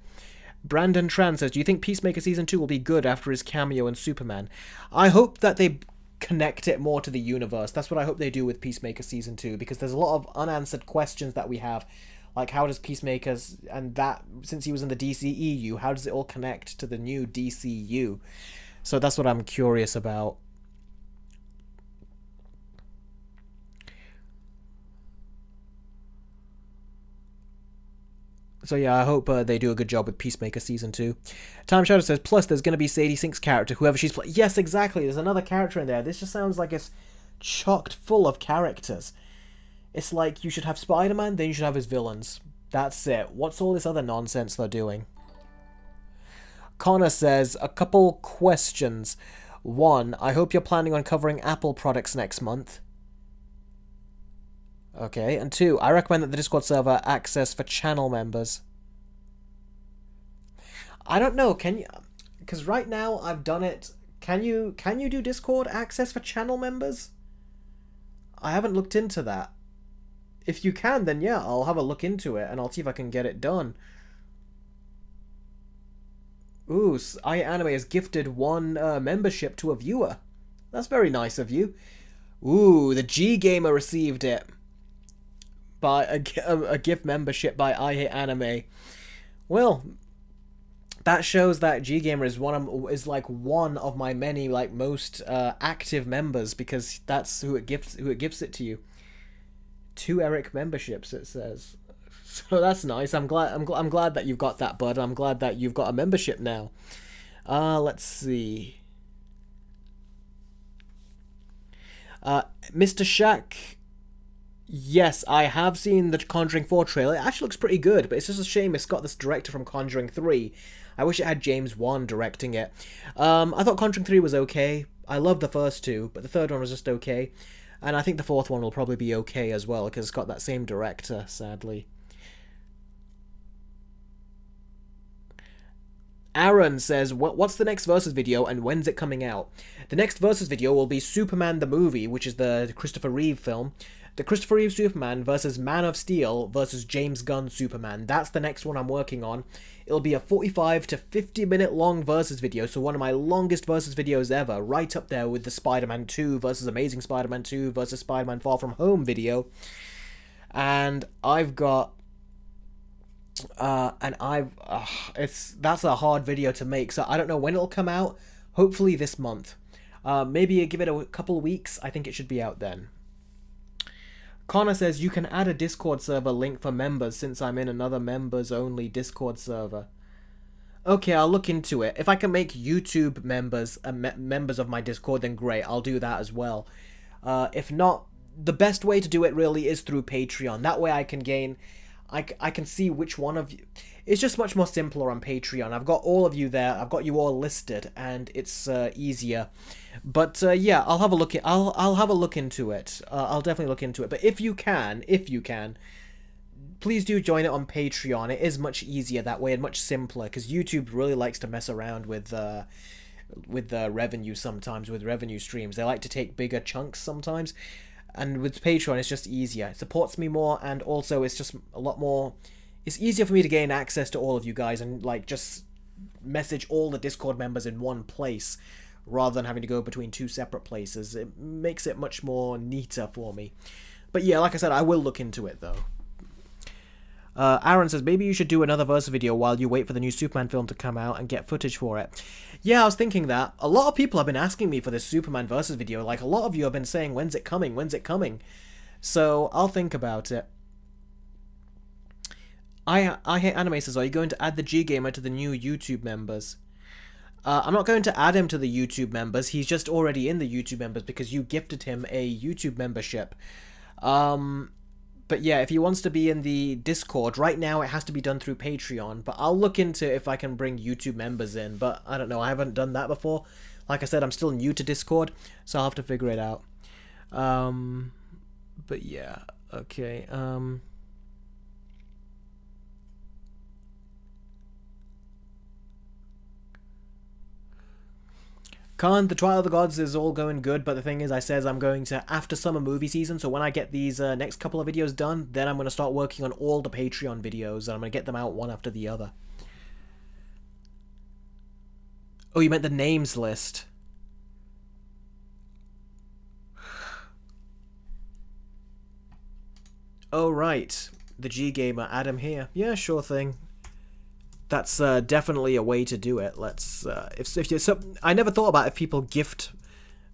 Brandon Tran says, "Do you think Peacemaker Season 2 will be good after his cameo in Superman?" I hope that they connect it more to the universe. That's what I hope they do with Peacemaker Season 2. Because there's a lot of unanswered questions that we have. Like, how does Peacemaker's... And that, since he was in the DCEU, how does it all connect to the new DCU? So that's what I'm curious about. So yeah, I hope they do a good job with Peacemaker Season 2. Time Shadow says, plus there's going to be Sadie Sink's character, whoever she's playing. Yes, exactly, there's another character in there. This just sounds like it's chocked full of characters. It's like you should have Spider-Man, then you should have his villains. That's it. What's all this other nonsense they're doing? Connor says, a couple questions. One, I hope you're planning on covering Apple products next month. Okay, and two, I recommend that the Discord server access for channel members. I don't know, can you... Because right now I've done it... Can you do Discord access for channel members? I haven't looked into that. If you can, then yeah, I'll have a look into it and I'll see if I can get it done. Ooh, iAnime has gifted one membership to a viewer. That's very nice of you. Ooh, the G Gamer received it. By a gift membership by iAnime. Well, that shows that G Gamer is like one of my many like most active members, because that's who it gifts it to you. 2 Eric memberships, it says. So that's nice. I'm glad that you've got that, bud. I'm glad that you've got a membership now. Let's see. Mr. Shack. Yes, I have seen the Conjuring 4 trailer. It actually looks pretty good, but it's just a shame it's got this director from Conjuring 3. I wish it had James Wan directing it. I thought Conjuring 3 was okay. I loved the first 2, but the third one was just okay. And I think the fourth one will probably be okay as well, because it's got that same director, sadly. Aaron says, what's the next Versus video and when's it coming out? The next Versus video will be Superman the movie, which is the Christopher Reeve film. The Christopher Reeve Superman versus Man of Steel versus James Gunn Superman. That's the next one I'm working on. It'll be a 45 to 50 minute long Versus video, so one of my longest Versus videos ever, right up there with the Spider-Man 2 versus Amazing Spider-Man 2 versus Spider-Man Far From Home video. And I've got... that's a hard video to make, so I don't know when it'll come out. Hopefully this month. Maybe give it a couple weeks. I think it should be out then. Connor says, you can add a Discord server link for members since I'm in another members-only Discord server. Okay, I'll look into it. If I can make YouTube members members of my Discord, then great, I'll do that as well. If not, the best way to do it really is through Patreon. That way I can gain... I can see which one of you... It's just much more simpler on Patreon. I've got all of you there. I've got you all listed, and it's easier. But yeah, I'll have a look. I'll have a look into it. I'll definitely look into it. But if you can, please do join it on Patreon. It is much easier that way and much simpler, because YouTube really likes to mess around with the revenue sometimes, with revenue streams. They like to take bigger chunks sometimes. And with Patreon, it's just easier. It supports me more, and also it's just a lot more... It's easier for me to gain access to all of you guys and, like, just message all the Discord members in one place, rather than having to go between 2 separate places. It makes it much more neater for me. But yeah, like I said, I will look into it, though. Aaron says, maybe you should do another Versus video while you wait for the new Superman film to come out and get footage for it. Yeah, I was thinking that. A lot of people have been asking me for this Superman Versus video. Like, a lot of you have been saying, when's it coming? When's it coming? So, I'll think about it. I Hate Anime says, are you going to add the G-Gamer to the new YouTube members? I'm not going to add him to the YouTube members. He's just already in the YouTube members because you gifted him a YouTube membership. But yeah, if he wants to be in the Discord, right now it has to be done through Patreon. But I'll look into if I can bring YouTube members in. But I don't know, I haven't done that before. Like I said, I'm still new to Discord, so I'll have to figure it out. But yeah, okay. Khan, the Trial of the Gods is all going good, but the thing is, I says I'm going to after summer movie season, so when I get these next couple of videos done, then I'm going to start working on all the Patreon videos, and I'm going to get them out one after the other. Oh, you meant the names list. Oh, right. The G-Gamer, add him here. Yeah, sure thing. That's definitely a way to do it. Let's if you so I never thought about if people gift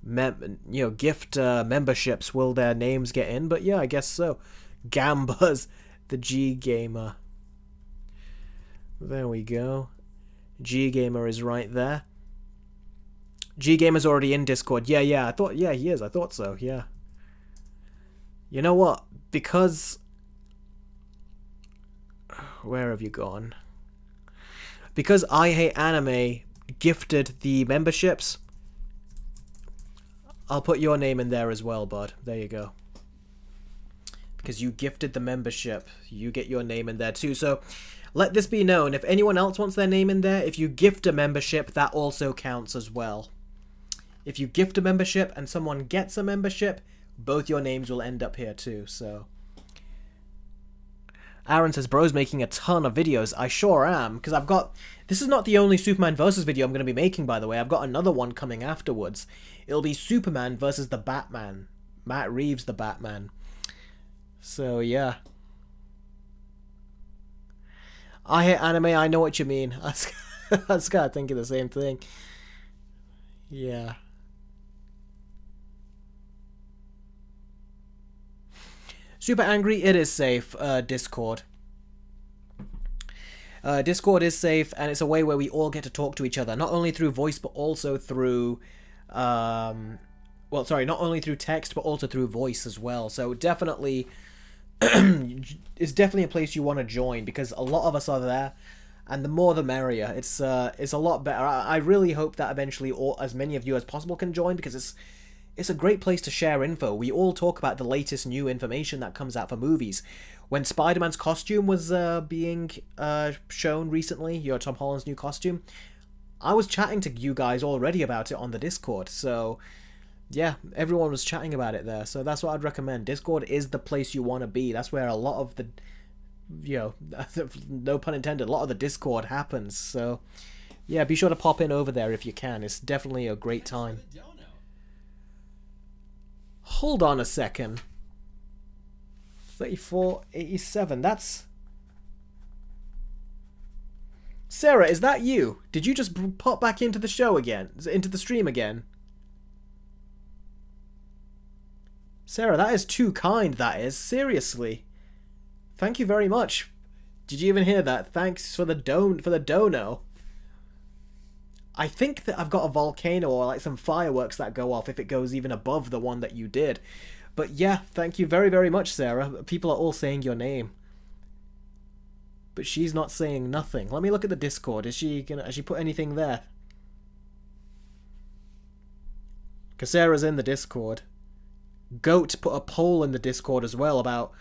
memberships, will their names get in? But yeah, I guess so. Gambas, the G Gamer. There we go. G Gamer is right there. G Gamer's already in Discord. Yeah. I thought, yeah, he is. I thought so. Yeah. You know what? Because where have you gone? Because I Hate Anime gifted the memberships, I'll put your name in there as well, bud. There you go. Because you gifted the membership, you get your name in there too. So let this be known. If anyone else wants their name in there, if you gift a membership, that also counts as well. If you gift a membership and someone gets a membership, both your names will end up here too. So Aaron says, bro's making a ton of videos. I sure am, because I've got... This is not the only Superman versus video I'm going to be making, by the way. I've got another one coming afterwards. It'll be Superman versus the Batman. Matt Reeves, the Batman. So, yeah. I Hate Anime, I know what you mean. I was kind of thinking the same thing. Yeah. Super angry, it is safe, Discord. Discord is safe, and it's a way where we all get to talk to each other, not only through voice, but also through, not only through text, but also through voice as well. So definitely, it's definitely a place you want to join, because a lot of us are there, and the more the merrier. It's a lot better. I really hope that eventually as many of you as possible can join, because it's a great place to share info. We all talk about the latest new information that comes out for movies. When Spider-Man's costume was being shown recently, Tom Holland's new costume, I was chatting to you guys already about it on the Discord. So, yeah, everyone was chatting about it there. So that's what I'd recommend. Discord is the place you want to be. That's where a lot of the, no pun intended, a lot of the Discord happens. So, yeah, be sure to pop in over there if you can. It's definitely a great time. Hold on a second. 3487. That's Sarah, is that you? Did you just pop back into the show again? Into the stream again? Sarah, that is too kind, that is. Seriously. Thank you very much. Did you even hear that? Thanks for the dono. I think that I've got a volcano or like some fireworks that go off if it goes even above the one that you did. But yeah, thank you very, very much, Sarah. People are all saying your name. But she's not saying nothing. Let me look at the Discord. Has she put anything there? Because Sarah's in the Discord. Goat put a poll in the Discord as well about...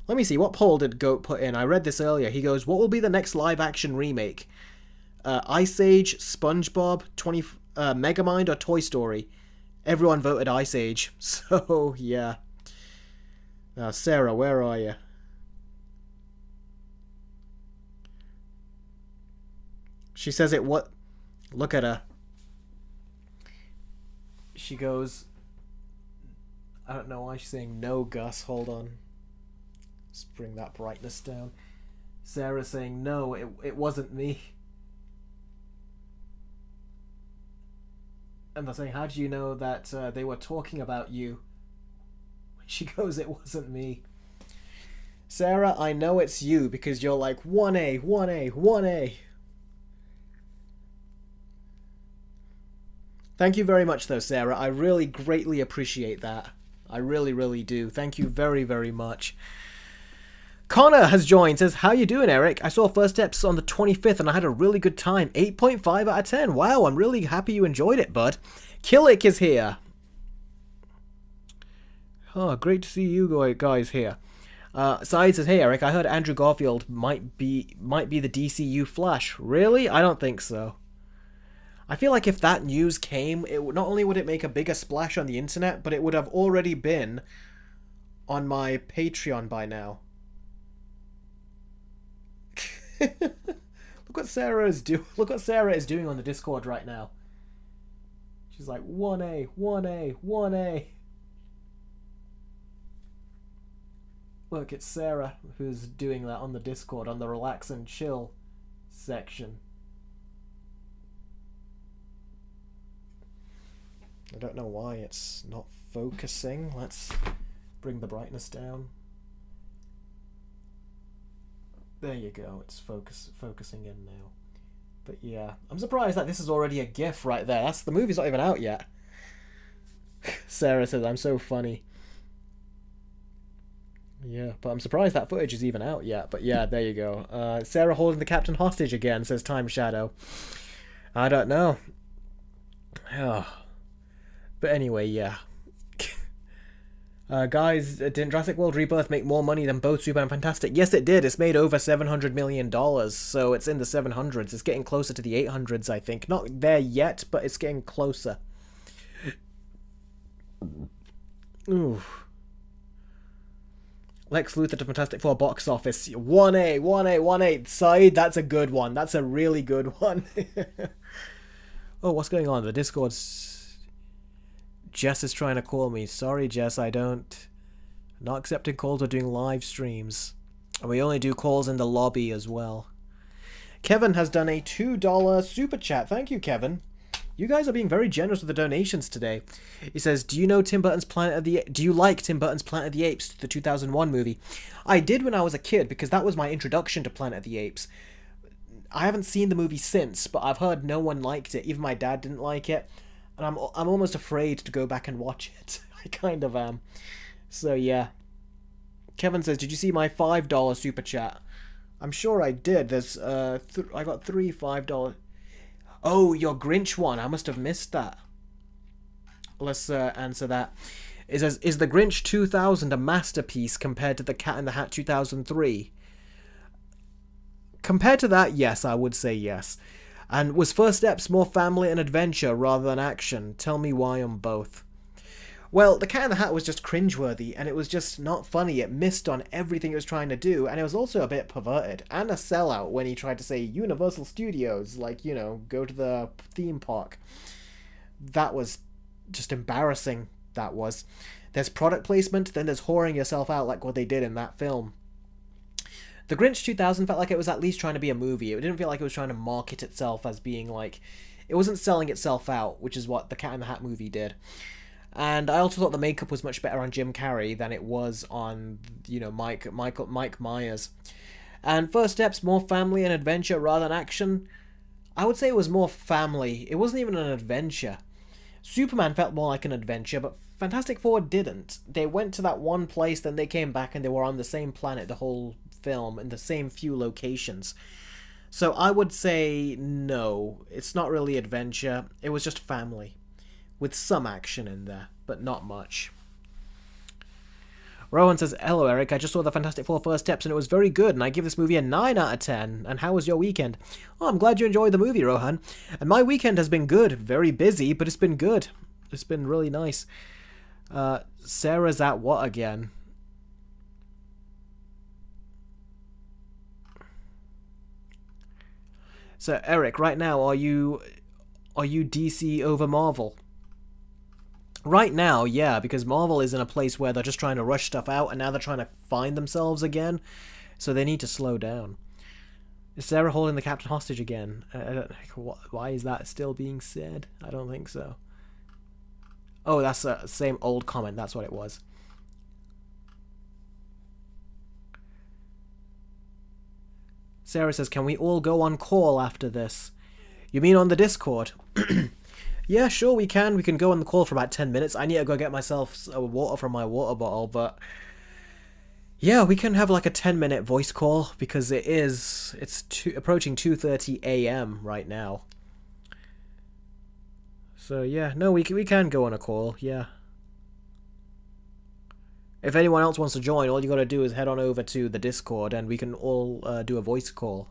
Let me see, what poll did Goat put in? I read this earlier. He goes, what will be the next live-action remake? Ice Age, SpongeBob, Megamind, or Toy Story? Everyone voted Ice Age. So, yeah. Now, Sarah, where are you? She says it what? Look at her. She goes... I don't know why she's saying no, Gus. Hold on. Let's bring that brightness down. Sarah's saying no, it wasn't me. And they're saying, how do you know that they were talking about you? She goes, it wasn't me. Sarah, I know it's you because you're like 1A, 1A, 1A. Thank you very much though, Sarah. I really greatly appreciate that. I really, really do. Thank you very, very much. Connor has joined, says, how you doing, Eric? I saw first steps on the 25th and I had a really good time. 8.5 out of 10. Wow, I'm really happy you enjoyed it, bud. Killick is here. Oh, great to see you guys here. Side says, hey, Eric, I heard Andrew Garfield might be the DCU Flash. Really? I don't think so. I feel like if that news came, not only would it make a bigger splash on the internet, but it would have already been on my Patreon by now. Look what Sarah is doing on the Discord right now. She's like 1A, 1A, 1A. Look, it's Sarah who's doing that on the Discord, on the relax and chill section. I don't know why it's not focusing. Let's bring the brightness down. There you go, it's focusing in now. But yeah, I'm surprised that this is already a GIF right there. The movie's not even out yet. Sarah says, I'm so funny. Yeah, but I'm surprised that footage is even out yet. But yeah, there you go. Sarah holding the captain hostage again, says Time Shadow. I don't know. But anyway, yeah. Guys, didn't Jurassic World Rebirth make more money than both Superman and Fantastic? Yes, it did. It's made over $700 million, so it's in the 700s. It's getting closer to the 800s, I think. Not there yet, but it's getting closer. Ooh. Lex Luthor to Fantastic Four box office. 1A, 1A, 1A. Side, that's a good one. That's a really good one. Oh, what's going on? The Discord's... Jess is trying to call me. Sorry, Jess, I don't... Not accepting calls or doing live streams. And we only do calls in the lobby as well. Kevin has done a $2 super chat. Thank you, Kevin. You guys are being very generous with the donations today. He says, do you like Tim Burton's Planet of the Apes, the 2001 movie? I did when I was a kid, because that was my introduction to Planet of the Apes. I haven't seen the movie since, but I've heard no one liked it. Even my dad didn't like it. And I'm almost afraid to go back and watch it. I kind of am. So, yeah. Kevin says, did you see my $5 super chat? I'm sure I did. There's, I got 3 $5. Oh, your Grinch one. I must have missed that. Let's answer that. It says, is the Grinch 2000 a masterpiece compared to the Cat in the Hat 2003? Compared to that, yes, I would say yes. And was First Steps more family and adventure rather than action? Tell me why on both. Well, The Cat in the Hat was just cringeworthy, and it was just not funny. It missed on everything it was trying to do, and it was also a bit perverted, and a sellout when he tried to say Universal Studios, like, you know, go to the theme park. That was just embarrassing, that was. There's product placement, then there's whoring yourself out like what they did in that film. The Grinch 2000 felt like it was at least trying to be a movie. It didn't feel like it was trying to market itself as being like... It wasn't selling itself out, which is what the Cat in the Hat movie did. And I also thought the makeup was much better on Jim Carrey than it was on, you know, Mike Myers. And First Steps, more family and adventure rather than action. I would say it was more family. It wasn't even an adventure. Superman felt more like an adventure, but Fantastic Four didn't. They went to that one place, then they came back and they were on the same planet the whole film in the same few locations. So I would say no, it's not really adventure. It was just family with some action in there, but not much. Rowan says, hello Eric, I just saw the Fantastic Four First Steps and it was very good and I give this movie a 9 out of 10. And how was your weekend? Oh, I'm glad you enjoyed the movie, Rohan. And my weekend has been good. Very busy, but it's been good. It's been really nice. Sarah's at what again? So, Eric, right now, are you DC over Marvel? Right now, yeah, because Marvel is in a place where they're just trying to rush stuff out, and now they're trying to find themselves again, so they need to slow down. Is Sarah holding the captain hostage again? Why is that still being said? I don't think so. Oh, that's the same old comment, that's what it was. Sarah says, can we all go on call after this? You mean on the Discord? Yeah, sure we can. We can go on the call for about 10 minutes. I need to go get myself water from my water bottle, but... Yeah, we can have like a 10-minute voice call, because it's approaching 2:30 a.m. right now. So yeah, no, we can go on a call, yeah. If anyone else wants to join, all you gotta do is head on over to the Discord and we can all do a voice call.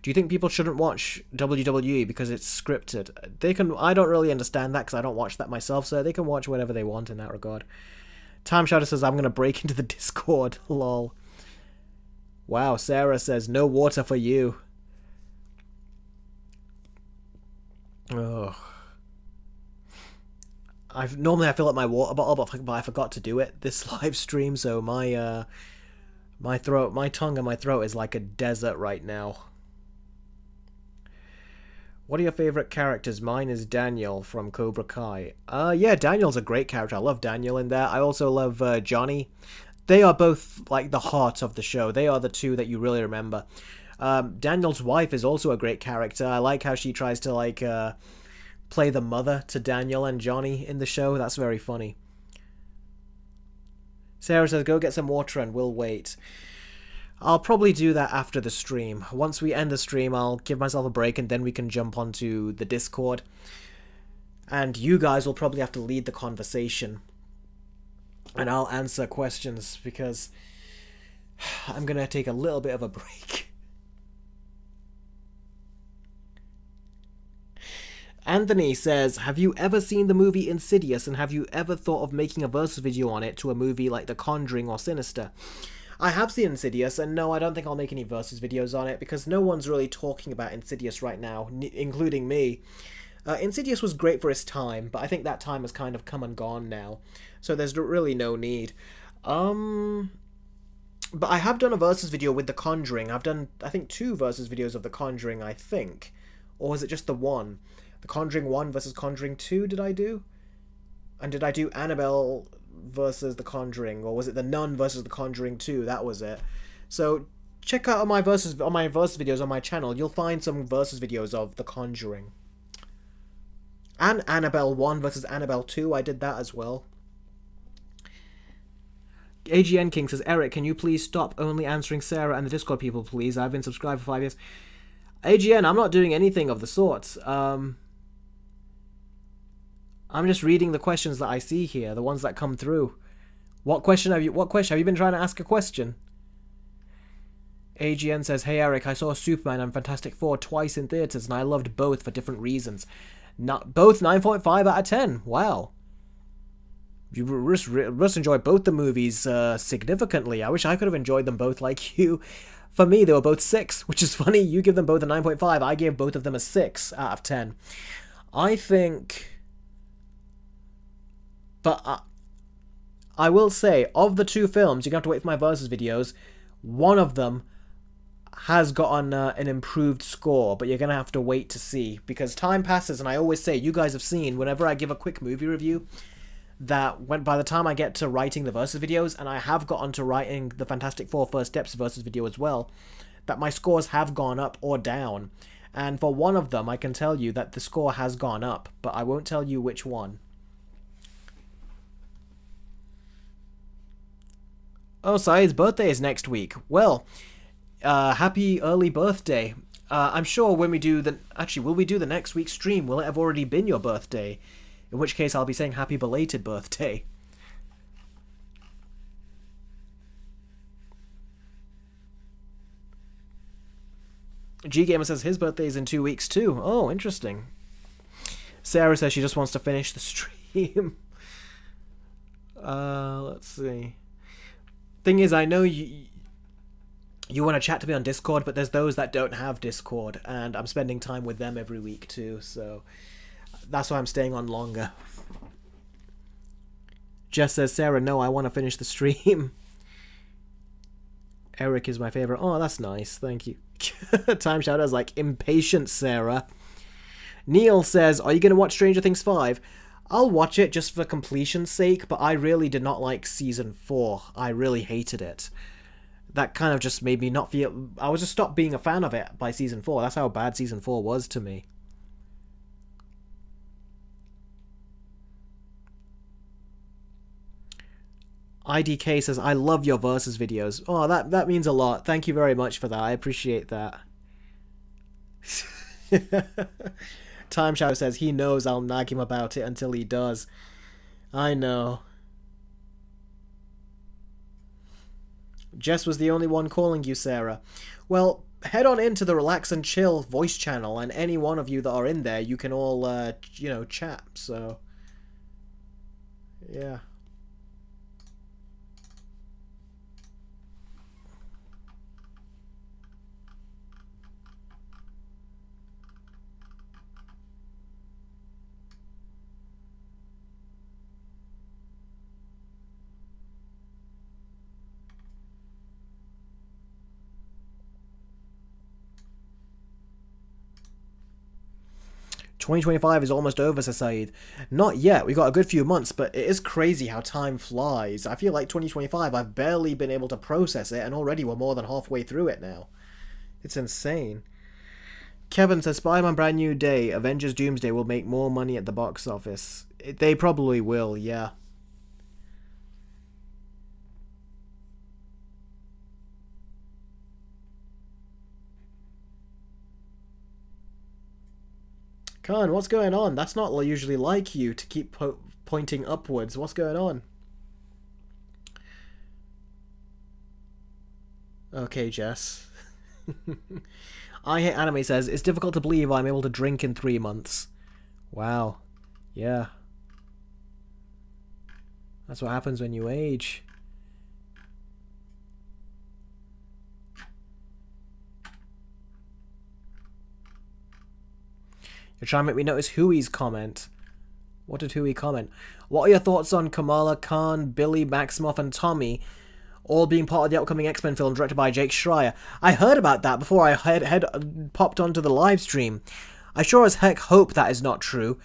Do you think people shouldn't watch WWE because it's scripted? They can. I don't really understand that because I don't watch that myself, so they can watch whatever they want in that regard. Time Shadow says, I'm gonna break into the Discord, lol. Wow, Sarah says, no water for you. Ugh. Normally I fill up my water bottle, but I forgot to do it this live stream, so my throat, my tongue and my throat is like a desert right now. What are your favorite characters? Mine is Daniel from Cobra Kai. Yeah, Daniel's a great character. I love Daniel in there. I also love Johnny. They are both like the heart of the show. They are the two that you really remember. Daniel's wife is also a great character. I like how she tries to like play the mother to Daniel and Johnny in the show. That's very funny. Sarah says, go get some water and we'll wait. I'll probably do that after the stream. Once we end the stream, I'll give myself a break and then we can jump onto the Discord. And you guys will probably have to lead the conversation. And I'll answer questions because I'm going to take a little bit of a break. Anthony says, have you ever seen the movie Insidious and have you ever thought of making a versus video on it to a movie like The Conjuring or Sinister? I have seen Insidious, and no, I don't think I'll make any versus videos on it, because no one's really talking about Insidious right now, including me. Insidious was great for its time, but I think that time has kind of come and gone now, so there's really no need. But I have done a versus video with The Conjuring. I've done, I think, 2 versus videos of The Conjuring, I think. Or was it just the one? The Conjuring 1 versus Conjuring 2, did I do? And did I do Annabelle versus The Conjuring, or was it The Nun versus The Conjuring 2? That was it. So check out my versus videos on my channel. You'll find some versus videos of The Conjuring. And Annabelle 1 versus Annabelle 2, I did that as well. AGN King says, Eric, can you please stop only answering Sarah and the Discord people, please? I've been subscribed for 5 years. AGN, I'm not doing anything of the sorts. I'm just reading the questions that I see here, the ones that come through. What question have you been trying to ask a question? AGN says, hey Eric, I saw Superman and Fantastic Four twice in theaters and I loved both for different reasons. Both 9.5 out of 10. Wow. You must enjoy both the movies significantly. I wish I could have enjoyed them both like you. For me, they were both 6, which is funny. You give them both a 9.5. I gave both of them a 6 out of 10. I think... But I will say, of the 2 films, you're going to have to wait for my versus videos. One of them has gotten an improved score, but you're going to have to wait to see. Because time passes, and I always say, you guys have seen, whenever I give a quick movie review, that by the time I get to writing the versus videos, and I have gotten to writing the Fantastic Four First Steps versus video as well, that my scores have gone up or down. And for one of them, I can tell you that the score has gone up, but I won't tell you which one. Oh, Saeed's birthday is next week. Well, happy early birthday. I'm sure when we do the... Actually, will we do the next week's stream? Will it have already been your birthday? In which case, I'll be saying happy belated birthday. G-Gamer says his birthday is in 2 weeks too. Oh, interesting. Sarah says she just wants to finish the stream. Let's see. Thing is, I know you want to chat to me on Discord, but there's those that don't have Discord, and I'm spending time with them every week too, so that's why I'm staying on longer. Jess says, Sarah, no, I want to finish the stream. Eric is my favorite. Oh, that's nice. Thank you. Time Shadow's like, impatient, Sarah. Neil says, are you going to watch Stranger Things 5? I'll watch it just for completion's sake, but I really did not like Season 4. I really hated it. That kind of just made me not feel... I was just stopped being a fan of it by Season 4. That's how bad Season 4 was to me. IDK says, I love your versus videos. Oh, that means a lot. Thank you very much for that. I appreciate that. Time Shadow says he knows I'll nag him about it until he does. I know. Jess was the only one calling you, Sarah. Well, head on into the Relax and Chill voice channel, and any one of you that are in there, you can all, you know, chat, so... yeah. 2025 is almost over, Said. Not yet. We got a good few months, but it is crazy how time flies. I feel like 2025, I've barely been able to process it, and already we're more than halfway through it now. It's insane. Kevin says Spider-Man Brand New Day, Avengers Doomsday will make more money at the box office. They probably will, yeah. Khan, what's going on? That's not usually like you to keep pointing upwards. What's going on? Okay, Jess. I Hate Anime says, it's difficult to believe I'm able to drink in 3 months. Wow. Yeah. That's what happens when you age. You're trying to make me notice Huey's comment. What did Huey comment? What are your thoughts on Kamala Khan, Billy, Maximoff, and Tommy all being part of the upcoming X-Men film directed by Jake Schreier? I heard about that before I had popped onto the live stream. I sure as heck hope that is not true,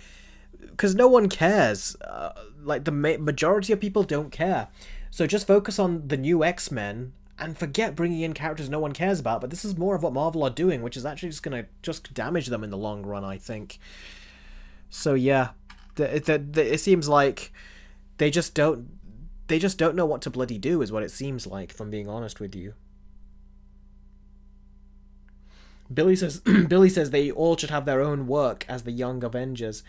because no one cares. Like, the majority of people don't care. So just focus on the new X-Men and forget bringing in characters no one cares about. But this is more of what Marvel are doing, which is actually just going to just damage them in the long run, I think. So yeah, it seems like they just don't know what to bloody do, is what it seems like, if I'm being honest with you. Billy says Billy says they all should have their own work as the Young Avengers.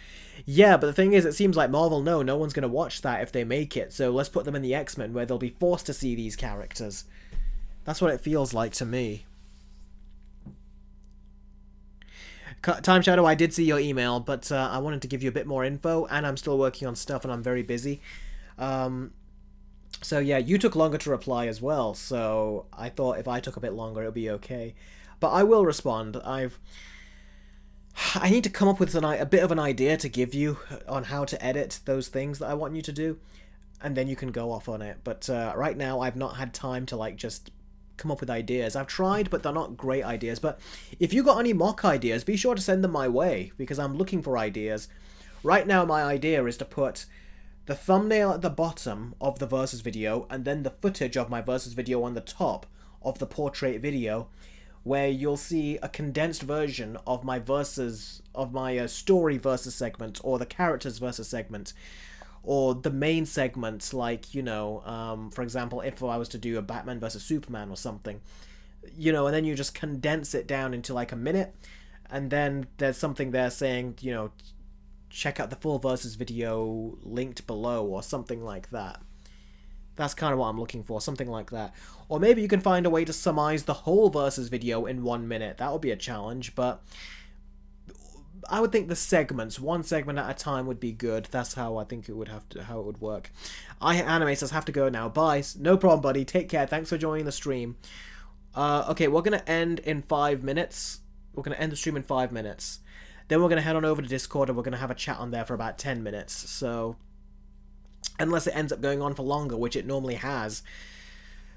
Yeah, but the thing is, it seems like Marvel know no one's going to watch that if they make it, so let's put them in the X-Men where they'll be forced to see these characters. That's what it feels like to me. Time Shadow, I did see your email, but I wanted to give you a bit more info, and I'm still working on stuff, and I'm very busy. So yeah, you took longer to reply as well, so I thought if I took a bit longer, it would be okay. But I will respond. I need to come up with a bit of an idea to give you on how to edit those things that I want you to do, and then you can go off on it. But right now, I've not had time to, like, just come up with ideas. I've tried, but they're not great ideas. But if you got any mock ideas, be sure to send them my way, because I'm looking for ideas. Right now, my idea is to put the thumbnail at the bottom of the Versus video, and then the footage of my Versus video on the top of the portrait video, where you'll see a condensed version of my story Versus segment, or the characters Versus segment, or the main segments, like, you know, for example, if I was to do a Batman versus Superman or something, you know, and then you just condense it down into like a minute, and then there's something there saying, you know, check out the full Versus video linked below, or something like that. That's kind of what I'm looking for, something like that. Or maybe you can find a way to summarize the whole Versus video in 1 minute. That would be a challenge, but I would think the segments, one segment at a time, would be good. That's how I think it would work. I Anime says, have to go now. Bye. No problem, buddy. Take care. Thanks for joining the stream. Okay, we're gonna end in 5 minutes. We're gonna end the stream in 5 minutes. Then we're gonna head on over to Discord, and we're gonna have a chat on there for about 10 minutes. So, unless it ends up going on for longer, which it normally has.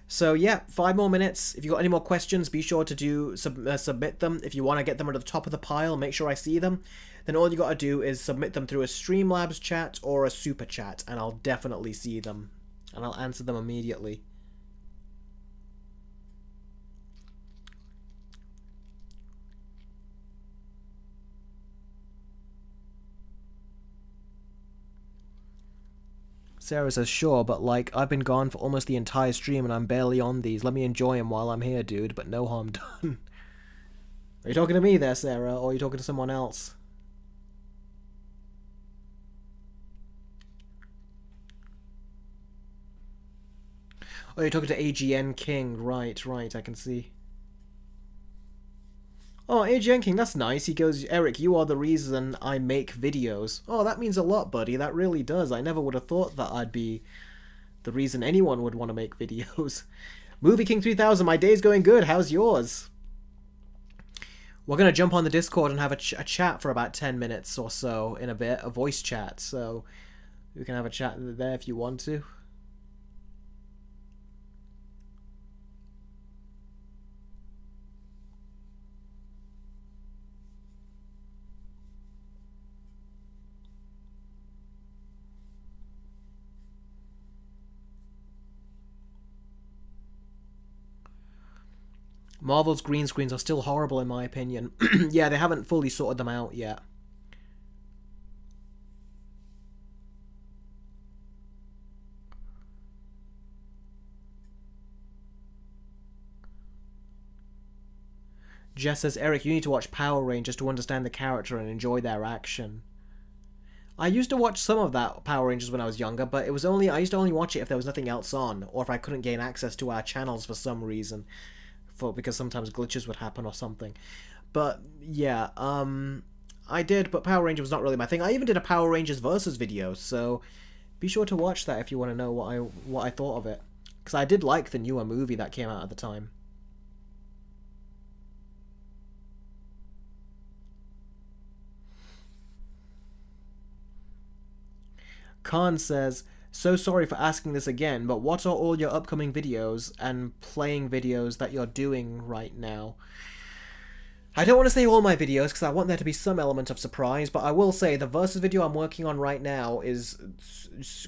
So yeah, 5 more minutes. If you got any more questions, be sure to submit them. If you want to get them at the top of the pile, make sure I see them. Then all you got to do is submit them through a Streamlabs chat or a super chat, and I'll definitely see them, and I'll answer them immediately. Sarah says, sure, but like, I've been gone for almost the entire stream and I'm barely on these. Let me enjoy them while I'm here, dude, but no harm done. Are you talking to me there, Sarah, or are you talking to someone else? Oh, you're talking to AGN King. Right, I can see. Oh, AGN King, that's nice. He goes, Eric, you are the reason I make videos. Oh, that means a lot, buddy. That really does. I never would have thought that I'd be the reason anyone would want to make videos. Movie King 3000, my day's going good. How's yours? We're going to jump on the Discord and have a chat for about 10 minutes or so in a bit, a voice chat. So we can have a chat there if you want to. Marvel's green screens are still horrible in my opinion. Yeah, they haven't fully sorted them out yet. Jess says, Eric, you need to watch Power Rangers to understand the character and enjoy their action. I used to watch some of that Power Rangers when I was younger, but I used to only watch it if there was nothing else on, or if I couldn't gain access to our channels for some reason, because sometimes glitches would happen or something. But yeah, I did, but Power Rangers was not really my thing. I even did a Power Rangers versus video, so be sure to watch that if you want to know what I thought of it, because I did like the newer movie that came out at the time. Khan says, so sorry for asking this again, but what are all your upcoming videos and playing videos that you're doing right now? I don't want to say all my videos because I want there to be some element of surprise, but I will say the versus video I'm working on right now is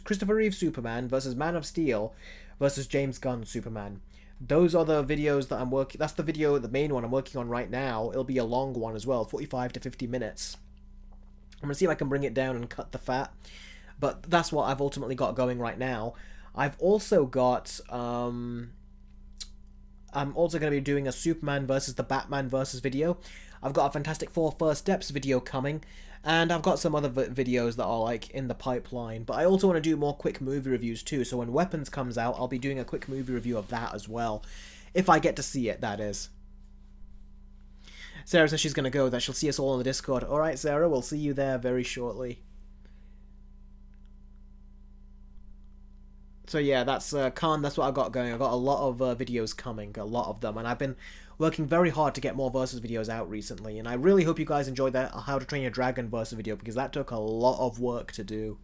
Christopher Reeve Superman versus Man of Steel versus James Gunn Superman. Those are the videos that I'm working. That's the video, the main one I'm working on right now. It'll be a long one as well, 45 to 50 minutes. I'm going to see if I can bring it down and cut the fat. But that's what I've ultimately got going right now. I've also got, I'm also going to be doing a Superman versus the Batman versus video. I've got a Fantastic Four First Steps video coming, and I've got some other videos that are like in the pipeline. But I also want to do more quick movie reviews too, so when Weapons comes out, I'll be doing a quick movie review of that as well. If I get to see it, that is. Sarah says she's going to go, that she'll see us all on the Discord. Alright, Sarah, we'll see you there very shortly. So yeah, that's Khan, that's what I got going. I got a lot of videos coming, a lot of them, and I've been working very hard to get more versus videos out recently, and I really hope you guys enjoyed that How to Train Your Dragon versus video, because that took a lot of work to do.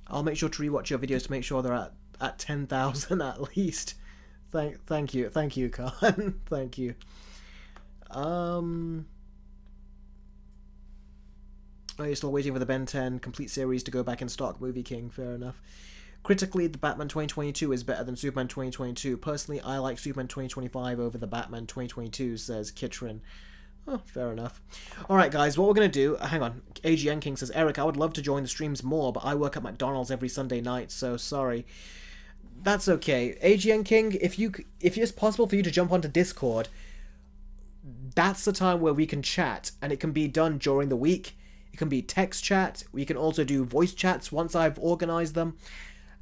I'll make sure to rewatch your videos to make sure they're at 10,000 at least. Thank you, Khan. Thank you. Oh, you're still waiting for the Ben 10 complete series to go back in stock, Movie King. Fair enough. Critically, the Batman 2022 is better than Superman 2022. Personally, I like Superman 2025 over the Batman 2022, says Kitrin. Oh, fair enough. Alright guys, what we're going to do... Hang on. AGN King says, Eric, I would love to join the streams more, but I work at McDonald's every Sunday night, so sorry. That's okay. AGN King, if it's possible for you to jump onto Discord, that's the time where we can chat, and it can be done during the week. It can be text chat. We can also do voice chats once I've organized them.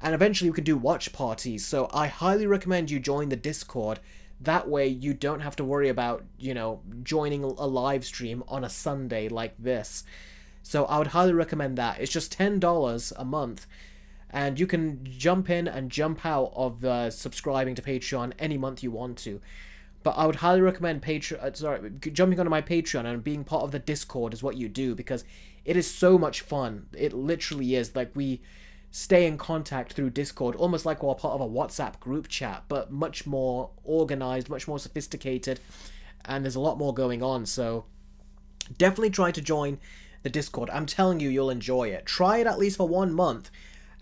And eventually we can do watch parties. So I highly recommend you join the Discord. That way you don't have to worry about, you know, joining a live stream on a Sunday like this. So I would highly recommend that. It's just $10 a month. And you can jump in and jump out of subscribing to Patreon any month you want to. But I would highly recommend jumping onto my Patreon and being part of the Discord is what you do. Because it is so much fun. It literally is. Like, we stay in contact through Discord, almost like we're part of a WhatsApp group chat, but much more organized, much more sophisticated, and there's a lot more going on, so definitely try to join the Discord. I'm telling you, you'll enjoy it. Try it at least for 1 month,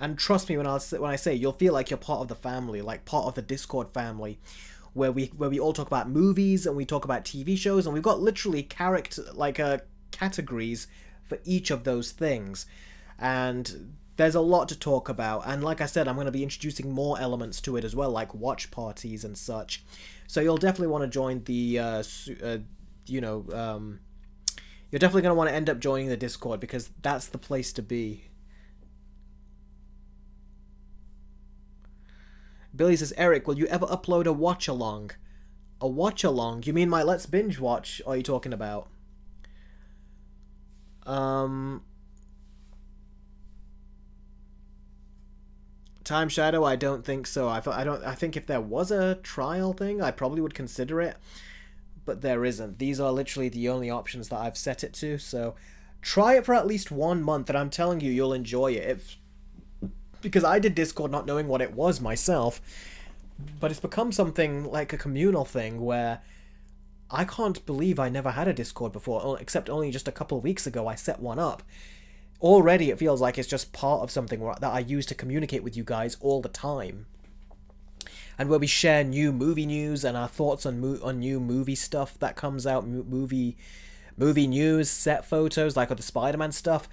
and trust me when I say you'll feel like you're part of the family, like part of the Discord family, where we all talk about movies, and we talk about TV shows, and we've got literally categories for each of those things, and there's a lot to talk about, and like I said, I'm going to be introducing more elements to it as well, like watch parties and such. So you'll definitely want to join the, you're definitely going to want to end up joining the Discord, because that's the place to be. Billy says, Eric, will you ever upload a watch-along? A watch-along? You mean my Let's Binge Watch, are you talking about? Time Shadow, I don't think so. I think if there was a trial thing, I probably would consider it. but there isn't. These are literally the only options that I've set it to, so try it for at least 1 month, and I'm telling you, you'll enjoy it. Because I did Discord not knowing what it was myself, but it's become something like a communal thing where I can't believe I never had a Discord before, except only just a couple of weeks ago I set one up. Already it feels like it's just part of something that I use to communicate with you guys all the time. And where we share new movie news and our thoughts on new movie stuff that comes out, movie news, set photos, like with the Spider-Man stuff.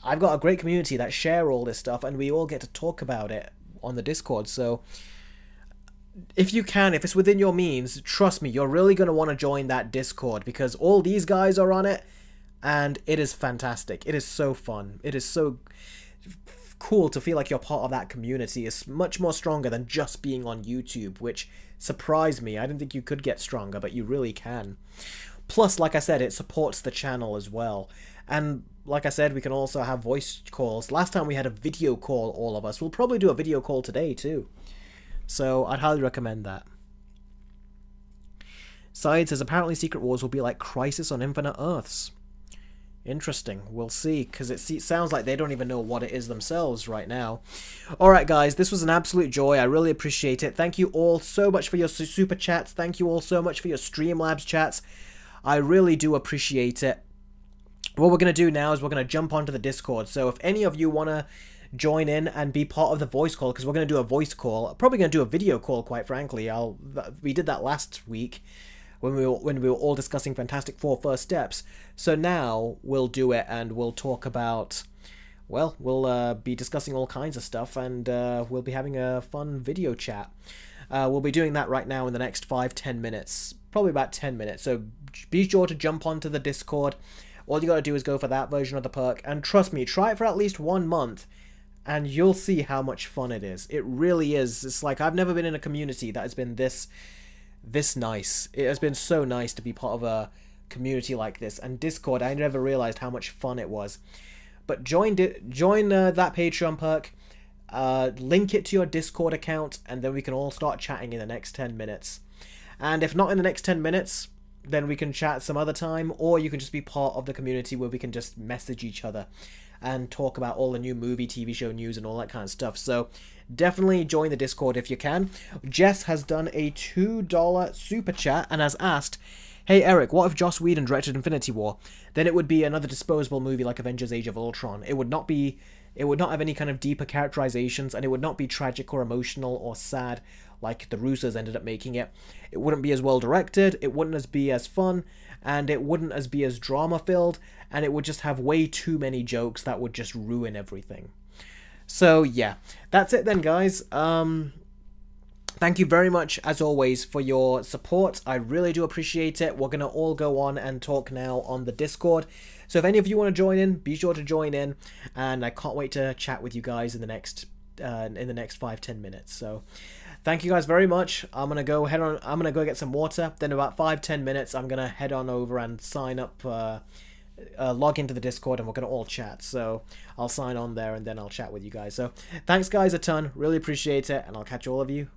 I've got a great community that share all this stuff, and we all get to talk about it on the Discord, so if you can, if it's within your means, trust me, you're really going to want to join that Discord, because all these guys are on it, and it is fantastic. It is so fun. It is so cool to feel like you're part of that community. It's much more stronger than just being on YouTube, which surprised me. I didn't think you could get stronger, but you really can. Plus, like I said, it supports the channel as well. And like I said, we can also have voice calls. Last time we had a video call, all of us. We'll probably do a video call today, too. So I'd highly recommend that. Side says, apparently Secret Wars will be like Crisis on Infinite Earths. Interesting. We'll see, because it sounds like they don't even know what it is themselves right now. Alright guys, this was an absolute joy. I really appreciate it. Thank you all so much for your super chats. Thank you all so much for your Streamlabs chats. I really do appreciate it. What we're going to do now is we're going to jump onto the Discord. So if any of you want to join in and be part of the voice call, because we're going to do a voice call. Probably going to do a video call, quite frankly. We did that last week when we were all discussing Fantastic Four First Steps. So now we'll do it, and we'll talk about, well, we'll be discussing all kinds of stuff, and we'll be having a fun video chat. We'll be doing that right now in the next 5-10 minutes, probably about 10 minutes. So be sure to jump onto the Discord. All you gotta do is go for that version of the perk, and trust me, try it for at least 1 month, and you'll see how much fun it is. It really is. It's like, I've never been in a community that has been this nice. It has been so nice to be part of a community like this. And Discord, I never realized how much fun it was. But join that Patreon perk, link it to your Discord account, and then we can all start chatting in the next 10 minutes. And if not in the next 10 minutes, then we can chat some other time, or you can just be part of the community where we can just message each other and talk about all the new movie, TV show news and all that kind of stuff. So definitely join the Discord if you can. Jess has done a $2 super chat and has asked, hey Eric, what if Joss Whedon directed Infinity War? Then it would be another disposable movie like Avengers Age of Ultron. It would not have any kind of deeper characterizations, and it would not be tragic or emotional or sad like the Russos ended up making it. It wouldn't be as well directed, it wouldn't be as fun, and it wouldn't be as drama filled, and it would just have way too many jokes that would just ruin everything. So yeah, that's it then guys. Thank you very much as always for your support. I really do appreciate it. We're gonna all go on and talk now on the Discord. So if any of you want to join in, be sure to join in, and I can't wait to chat with you guys in the next 5-10 minutes. So thank you guys very much. I'm gonna go get some water. Then about 5-10 minutes, I'm gonna head on over and sign up, log into the Discord, and we're gonna all chat. So I'll sign on there, and then I'll chat with you guys. So thanks guys a ton. Really appreciate it, and I'll catch all of you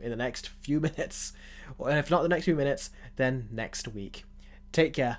in the next few minutes. And if not the next few minutes, then next week. Take care.